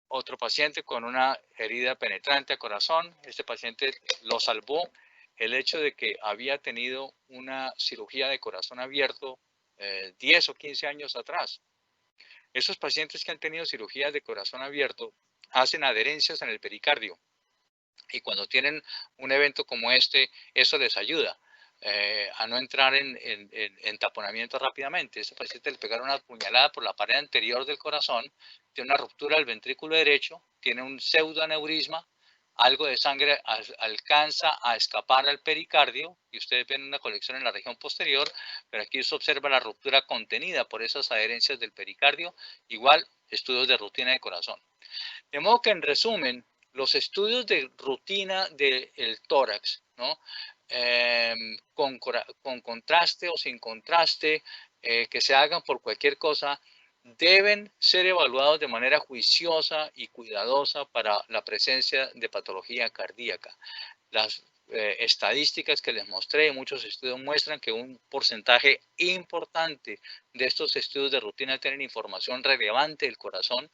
Otro paciente con una herida penetrante a corazón. Este paciente lo salvó el hecho de que había tenido una cirugía de corazón abierto 10 o 15 años atrás. Esos pacientes que han tenido cirugías de corazón abierto hacen adherencias en el pericardio, y cuando tienen un evento como este, eso les ayuda a no entrar en taponamiento rápidamente. Este paciente le pegaron una puñalada por la pared anterior del corazón, tiene una ruptura del ventrículo derecho, tiene un pseudoaneurisma, algo de sangre alcanza a escapar al pericardio, y ustedes ven una colección en la región posterior, pero aquí se observa la ruptura contenida por esas adherencias del pericardio. Igual, estudios de rutina de corazón. De modo que, en resumen, los estudios de rutina del tórax, ¿no? Con contraste o sin contraste, que se hagan por cualquier cosa, deben ser evaluados de manera juiciosa y cuidadosa para la presencia de patología cardíaca. Las estadísticas que les mostré, muchos estudios muestran que un porcentaje importante de estos estudios de rutina tienen información relevante del corazón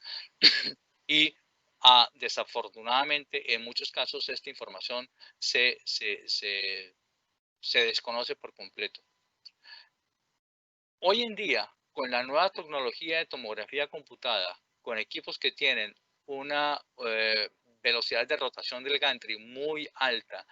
y desafortunadamente en muchos casos esta información se desconoce por completo. Hoy en día, con la nueva tecnología de tomografía computada, con equipos que tienen una velocidad de rotación del gantry muy alta,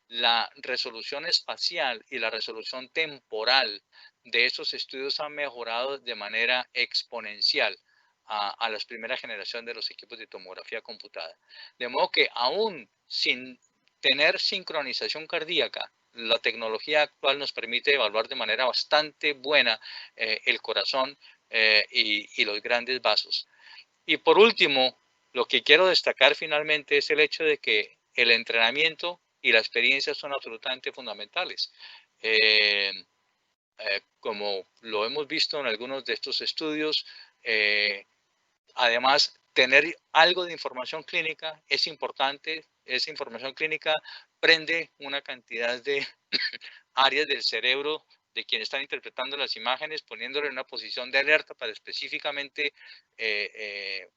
la resolución espacial y la resolución temporal de estos estudios han mejorado de manera exponencial a las primeras generaciones de los equipos de tomografía computada. De modo que, aún sin tener sincronización cardíaca, la tecnología actual nos permite evaluar de manera bastante buena el corazón y los grandes vasos. Y por último, lo que quiero destacar finalmente es el hecho de que el entrenamiento y la experiencia son absolutamente fundamentales. Como lo hemos visto en algunos de estos estudios, además, tener algo de información clínica es importante. Esa información clínica prende una cantidad de áreas del cerebro de quienes están interpretando las imágenes, poniéndolo en una posición de alerta para específicamente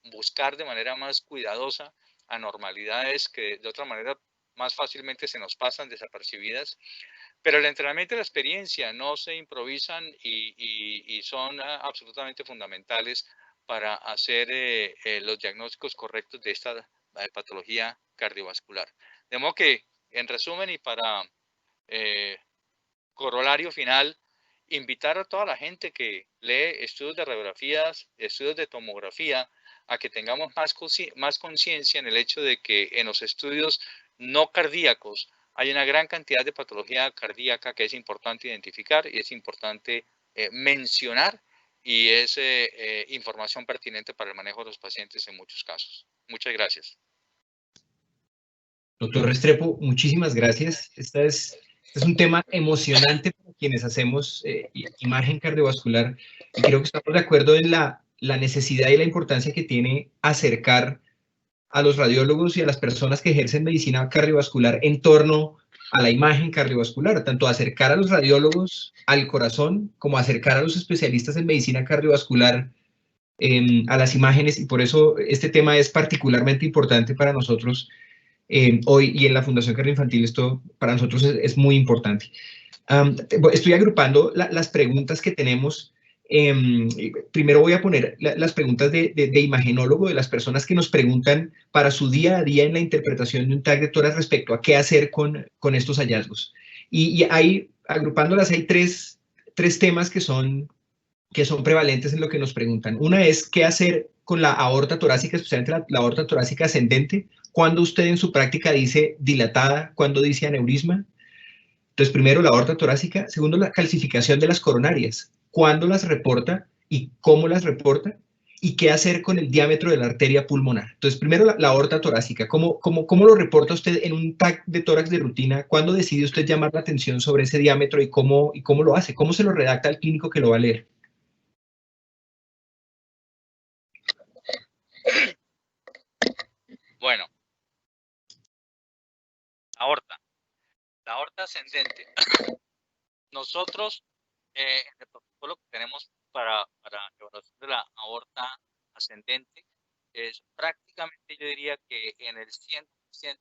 buscar de manera más cuidadosa anormalidades que de otra manera más fácilmente se nos pasan desapercibidas. Pero el entrenamiento y la experiencia no se improvisan y son absolutamente fundamentales para hacer los diagnósticos correctos de esta patología cardiovascular. De modo que, en resumen y para corolario final, invitar a toda la gente que lee estudios de radiografías, estudios de tomografía, a que tengamos más conciencia en el hecho de que en los estudios no cardíacos hay una gran cantidad de patología cardíaca que es importante identificar y es importante mencionar, y es información pertinente para el manejo de los pacientes en muchos casos. Muchas gracias. Doctor Restrepo, muchísimas gracias. Este es un tema emocionante para quienes hacemos imagen cardiovascular, y creo que estamos de acuerdo en la necesidad y la importancia que tiene acercar a los radiólogos y a las personas que ejercen medicina cardiovascular en torno a la imagen cardiovascular, tanto acercar a los radiólogos al corazón como acercar a los especialistas en medicina cardiovascular a las imágenes, y por eso este tema es particularmente importante para nosotros hoy, y en la Fundación Cardioinfantil esto para nosotros es muy importante. Estoy agrupando las preguntas que tenemos. Primero voy a poner las preguntas de imagenólogo, de las personas que nos preguntan para su día a día en la interpretación de un TAC de tórax respecto a qué hacer con estos hallazgos. Y hay, agrupándolas, hay tres temas que son prevalentes en lo que nos preguntan. Una es qué hacer con la aorta torácica, especialmente la aorta torácica ascendente. ¿Cuándo usted en su práctica dice dilatada? ¿Cuándo dice aneurisma? Entonces, primero, la aorta torácica. Segundo, la calcificación de las coronarias. ¿Cuándo las reporta y cómo las reporta? ¿Y qué hacer con el diámetro de la arteria pulmonar? Entonces, primero, la aorta torácica. ¿Cómo lo reporta usted en un TAC de tórax de rutina? ¿Cuándo decide usted llamar la atención sobre ese diámetro y cómo lo hace? ¿Cómo se lo redacta al clínico que lo va a leer? Bueno, la aorta ascendente. Nosotros, en el protocolo que tenemos para evaluación de la aorta ascendente, es prácticamente, yo diría que en el 100%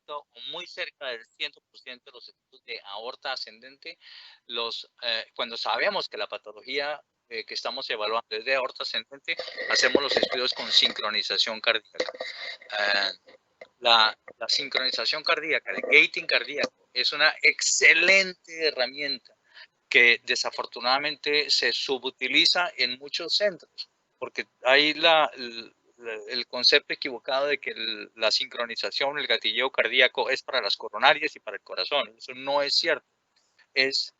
o muy cerca del 100% de los estudios de aorta ascendente, cuando sabemos que la patología que estamos evaluando es de aorta ascendente, hacemos los estudios con sincronización cardíaca. La sincronización cardíaca, el gating cardíaco, es una excelente herramienta que desafortunadamente se subutiliza en muchos centros, porque hay el concepto equivocado de que la sincronización, el gatilleo cardíaco es para las coronarias y para el corazón. Eso no es cierto. Es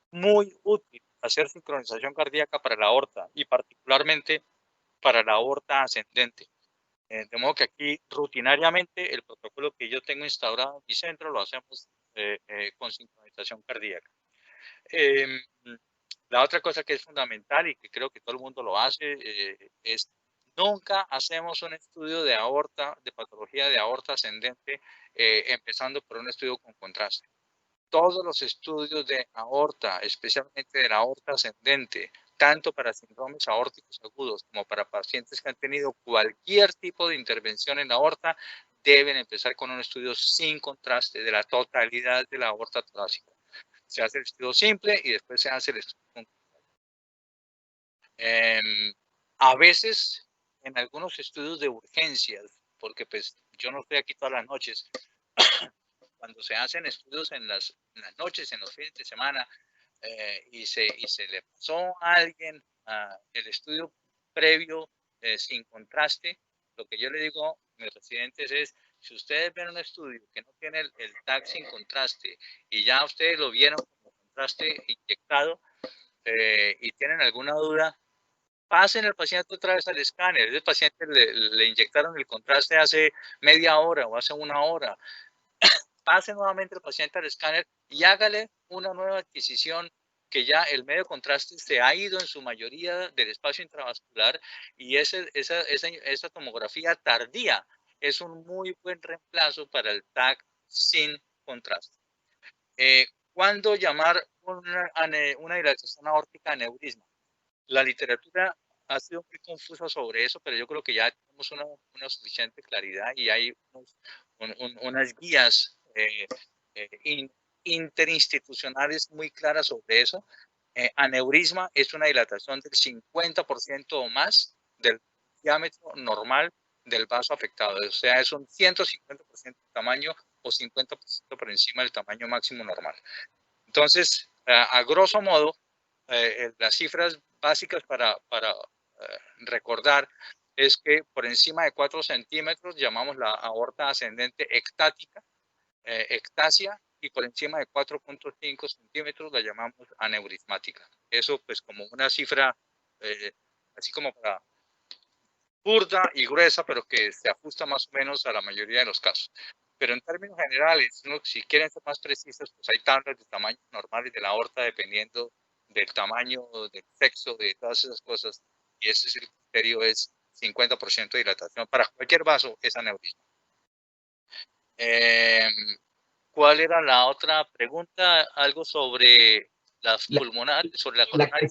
muy útil hacer sincronización cardíaca para la aorta y particularmente para la aorta ascendente. De modo que aquí rutinariamente el protocolo que yo tengo instaurado en mi centro lo hacemos con sincronización cardíaca. La otra cosa que es fundamental y que creo que todo el mundo lo hace es nunca hacemos un estudio de aorta, de patología de aorta ascendente, empezando por un estudio con contraste. Todos los estudios de aorta, especialmente de la aorta ascendente, tanto para síndromes aórticos agudos como para pacientes que han tenido cualquier tipo de intervención en la aorta, deben empezar con un estudio sin contraste de la totalidad de la aorta torácica. Se hace el estudio simple y después se hace el estudio con contraste. A veces, en algunos estudios de urgencias, porque pues yo no estoy aquí todas las noches, cuando se hacen estudios en las noches, en los fines de semana, y se le pasó a alguien el estudio previo sin contraste, lo que yo le digo a mis residentes es, si ustedes ven un estudio que no tiene el TAC sin contraste y ya ustedes lo vieron como contraste inyectado y tienen alguna duda, pasen al paciente otra vez al escáner. Ese paciente le inyectaron el contraste hace media hora o hace una hora. Pase nuevamente el paciente al escáner y hágale una nueva adquisición, que ya el medio contraste se ha ido en su mayoría del espacio intravascular, y esa tomografía tardía es un muy buen reemplazo para el TAC sin contraste. ¿Cuándo llamar una dilatación aórtica aneurisma? La literatura ha sido muy confusa sobre eso, pero yo creo que ya tenemos una suficiente claridad y hay unas guías interinstitucionales muy claras sobre eso. Aneurisma es una dilatación del 50% o más del diámetro normal del vaso afectado. O sea, es un 150% de tamaño o 50% por encima del tamaño máximo normal. Entonces, a grosso modo, las cifras básicas para recordar es que por encima de 4 centímetros llamamos la aorta ascendente ectática, ectasia, y por encima de 4.5 centímetros la llamamos aneurismática. Eso pues como una cifra así como para burda y gruesa, pero que se ajusta más o menos a la mayoría de los casos. Pero en términos generales, si quieren ser más precisos, pues hay tablas de tamaños normales de la aorta dependiendo del tamaño, del sexo, de todas esas cosas. Y ese es el criterio, es 50% de dilatación. Para cualquier vaso es aneurisma. ¿Cuál era la otra pregunta? Algo sobre las pulmonares, sobre la coronaria.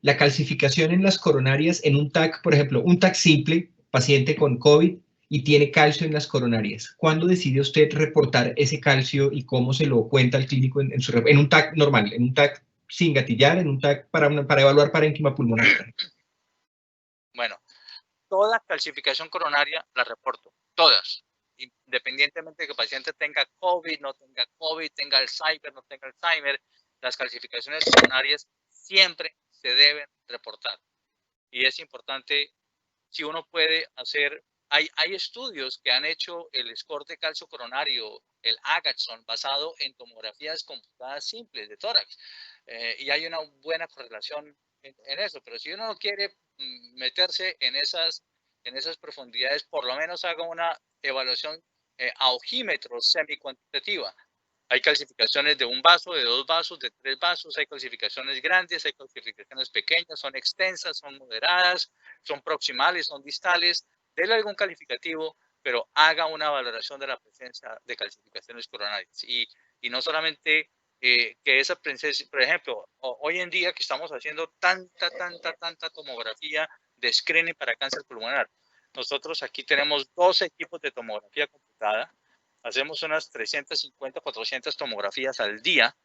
La calcificación en las coronarias en un TAC, por ejemplo, un TAC simple, paciente con COVID y tiene calcio en las coronarias. ¿Cuándo decide usted reportar ese calcio y cómo se lo cuenta al clínico en un TAC normal, en un TAC sin gatillar, en un TAC para evaluar parénquima pulmonar? Bueno, toda calcificación coronaria la reporto, todas, independientemente de que el paciente tenga COVID, no tenga COVID, tenga Alzheimer, no tenga Alzheimer, las calcificaciones coronarias siempre se deben reportar. Y es importante, si uno puede hacer, hay estudios que han hecho el score de calcio coronario, el Agathon, basado en tomografías computadas simples de tórax. Y hay una buena correlación en eso, pero si uno no quiere meterse en esas profundidades, por lo menos haga una evaluación a ojímetro semi-cuantitativa. Hay calcificaciones de un vaso, de 2 vasos, de 3 vasos, hay calcificaciones grandes, hay calcificaciones pequeñas, son extensas, son moderadas, son proximales, son distales. Dele algún calificativo, pero haga una valoración de la presencia de calcificaciones coronarias. Y no solamente que esa presencia, por ejemplo, hoy en día que estamos haciendo tanta tomografía de screening para cáncer pulmonar. Nosotros aquí tenemos 2 equipos de tomografía computada. Hacemos unas 350, 400 tomografías al día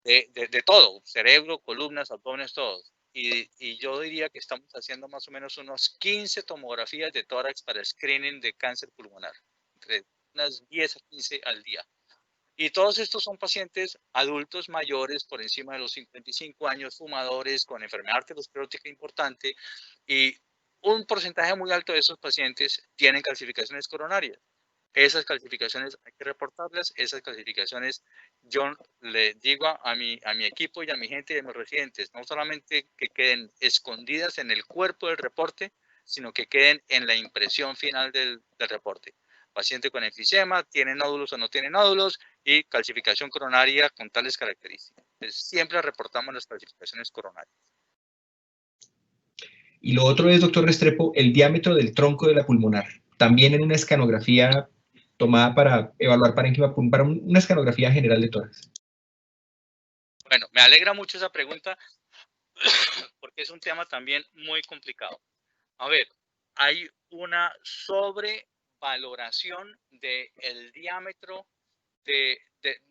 de todo, cerebro, columnas, abdómenes, todos. Y yo diría que estamos haciendo más o menos unos 15 tomografías de tórax para screening de cáncer pulmonar, entre unas 10 a 15 al día. Y todos estos son pacientes adultos mayores por encima de los 55 años, fumadores, con enfermedad arteriosclerótica importante, y un porcentaje muy alto de esos pacientes tienen calcificaciones coronarias. Esas calcificaciones hay que reportarlas, esas calcificaciones yo le digo a mi equipo y a mi gente y a mis residentes, no solamente que queden escondidas en el cuerpo del reporte, sino que queden en la impresión final del reporte. Paciente con enfisema, tiene nódulos o no tiene nódulos, y calcificación coronaria con tales características. Entonces, siempre reportamos las calcificaciones coronarias. Y lo otro es, doctor Restrepo, el diámetro del tronco de la pulmonar. También en una escanografía tomada para evaluar parénquima pulmonar, para una escanografía general de tórax. Bueno, me alegra mucho esa pregunta porque es un tema también muy complicado. A ver, hay una sobrevaloración del diámetro,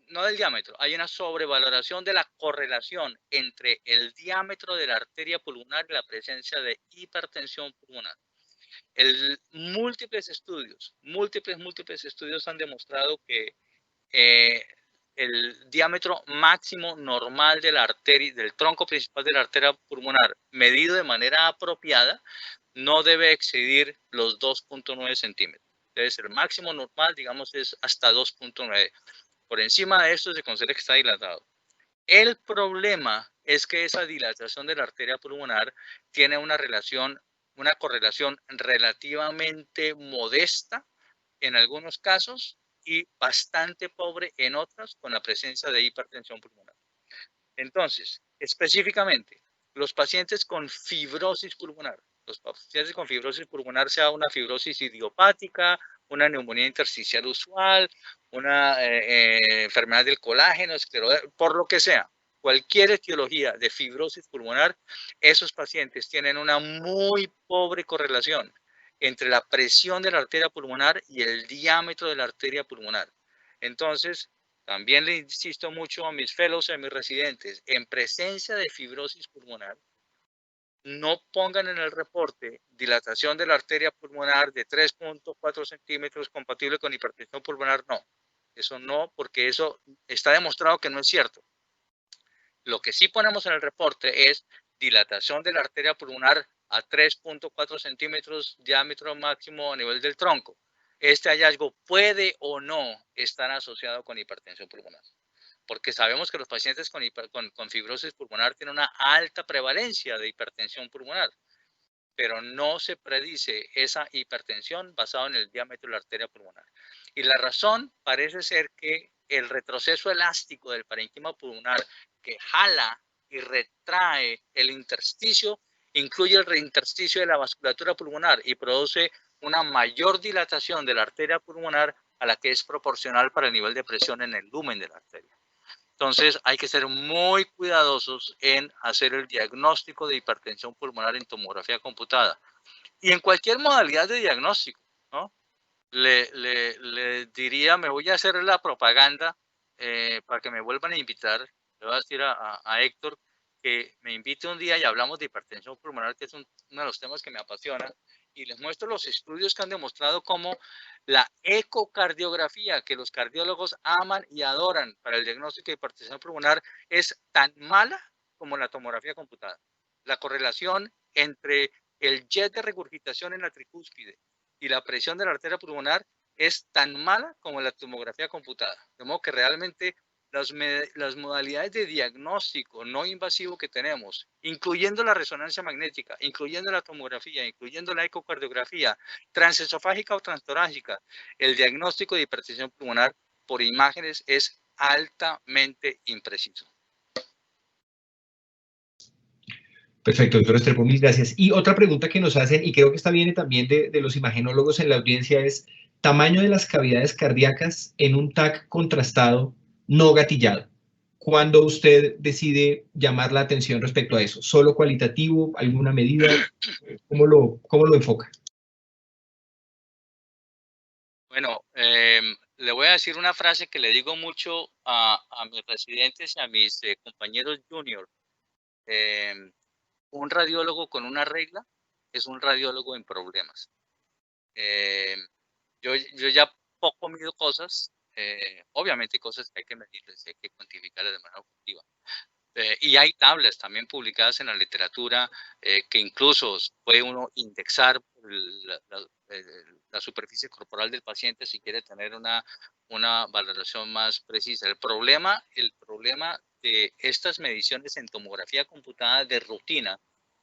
no del diámetro, hay una sobrevaloración de la correlación entre el diámetro de la arteria pulmonar y la presencia de hipertensión pulmonar. Múltiples estudios han demostrado que el diámetro máximo normal de la arteria, del tronco principal de la arteria pulmonar, medido de manera apropiada, no debe exceder los 2.9 centímetros. Debe ser el máximo normal, digamos, es hasta 2.9. Por encima de esto se considera que está dilatado. El problema es que esa dilatación de la arteria pulmonar tiene una correlación relativamente modesta en algunos casos y bastante pobre en otras con la presencia de hipertensión pulmonar. Entonces, específicamente, los pacientes con fibrosis pulmonar, sea una fibrosis idiopática, una neumonía intersticial usual, una enfermedad del colágeno, esclerodermia, por lo que sea, cualquier etiología de fibrosis pulmonar, esos pacientes tienen una muy pobre correlación entre la presión de la arteria pulmonar y el diámetro de la arteria pulmonar. Entonces, también le insisto mucho a mis fellows y a mis residentes, en presencia de fibrosis pulmonar, no pongan en el reporte dilatación de la arteria pulmonar de 3.4 centímetros compatible con hipertensión pulmonar, no. Eso no, porque eso está demostrado que no es cierto. Lo que sí ponemos en el reporte es dilatación de la arteria pulmonar a 3.4 centímetros diámetro máximo a nivel del tronco. Este hallazgo puede o no estar asociado con hipertensión pulmonar, porque sabemos que los pacientes con fibrosis pulmonar tienen una alta prevalencia de hipertensión pulmonar, pero no se predice esa hipertensión basado en el diámetro de la arteria pulmonar. Y la razón parece ser que el retroceso elástico del parénquima pulmonar que jala y retrae el intersticio, incluye el reintersticio de la vasculatura pulmonar y produce una mayor dilatación de la arteria pulmonar a la que es proporcional para el nivel de presión en el lumen de la arteria. Entonces hay que ser muy cuidadosos en hacer el diagnóstico de hipertensión pulmonar en tomografía computada. Y en cualquier modalidad de diagnóstico, ¿no? Le diría, me voy a hacer la propaganda para que me vuelvan a invitar. Le voy a decir a Héctor que me invite un día y hablamos de hipertensión pulmonar, que es uno de los temas que me apasiona. Y les muestro los estudios que han demostrado cómo la ecocardiografía, que los cardiólogos aman y adoran para el diagnóstico de hipertensión pulmonar, es tan mala como la tomografía computada. La correlación entre el jet de regurgitación en la tricúspide y la presión de la arteria pulmonar es tan mala como la tomografía computada. De modo que realmente las modalidades de diagnóstico no invasivo que tenemos, incluyendo la resonancia magnética, incluyendo la tomografía, incluyendo la ecocardiografía, transesofágica o transtorácica, el diagnóstico de hipertensión pulmonar por imágenes es altamente impreciso. Perfecto, doctor Restrepo, mil gracias. Y otra pregunta que nos hacen, y creo que esta viene también de los imagenólogos en la audiencia, es tamaño de las cavidades cardíacas en un TAC contrastado no gatillado. ¿Cuándo usted decide llamar la atención respecto a eso? ¿Solo cualitativo? ¿Alguna medida? ¿Cómo lo enfoca? Bueno, le voy a decir una frase que le digo mucho a mis residentes y a mis compañeros junior. Un radiólogo con una regla es un radiólogo en problemas. Yo ya poco mido cosas, obviamente hay cosas que hay que medirles, hay que cuantificarlas de manera objetiva. Y hay tablas también publicadas en la literatura que incluso puede uno indexar la superficie corporal del paciente si quiere tener una valoración más precisa. El problema de estas mediciones en tomografía computada de rutina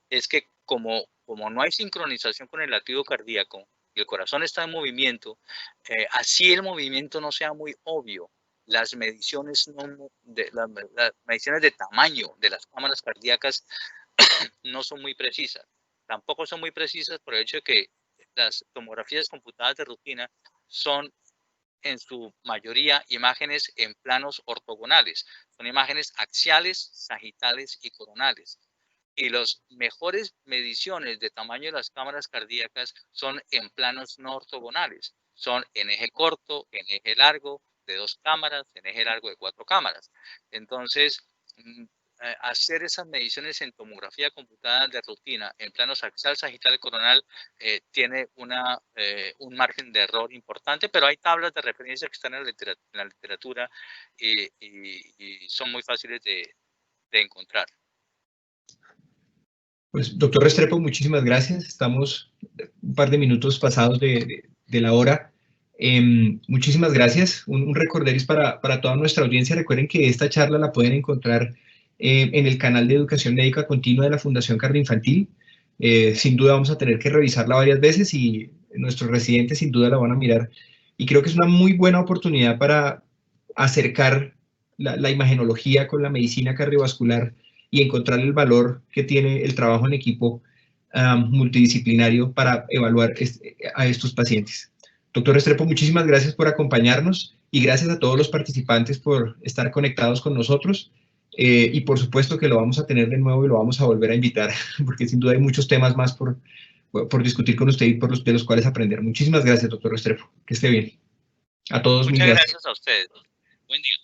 es que como no hay sincronización con el latido cardíaco y el corazón está en movimiento, así el movimiento no sea muy obvio. Las mediciones, las mediciones de tamaño de las cámaras cardíacas no son muy precisas. Tampoco son muy precisas por el hecho de que las tomografías computadas de rutina son en su mayoría imágenes en planos ortogonales. Son imágenes axiales, sagitales y coronales. Y las mejores mediciones de tamaño de las cámaras cardíacas son en planos no ortogonales. Son en eje corto, en eje largo, de 2 cámaras, en eje largo de 4 cámaras. Entonces, hacer esas mediciones en tomografía computada de rutina en planos axial, sagital y coronal tiene un margen de error importante, pero hay tablas de referencia que están en la literatura y son muy fáciles de encontrar. Pues, doctor Restrepo, muchísimas gracias. Estamos un par de minutos pasados de la hora. Muchísimas gracias. Un recorderis para toda nuestra audiencia. Recuerden que esta charla la pueden encontrar en el canal de Educación Médica Continua de la Fundación Cardioinfantil. Sin duda vamos a tener que revisarla varias veces y nuestros residentes sin duda la van a mirar. Y creo que es una muy buena oportunidad para acercar la imagenología con la medicina cardiovascular y encontrar el valor que tiene el trabajo en equipo multidisciplinario para evaluar a estos pacientes. Doctor Restrepo, muchísimas gracias por acompañarnos y gracias a todos los participantes por estar conectados con nosotros. Y por supuesto que lo vamos a tener de nuevo y lo vamos a volver a invitar, porque sin duda hay muchos temas más por discutir con usted y de los cuales aprender. Muchísimas gracias, doctor Restrepo. Que esté bien. A todos, Muchas gracias a ustedes. Buen día.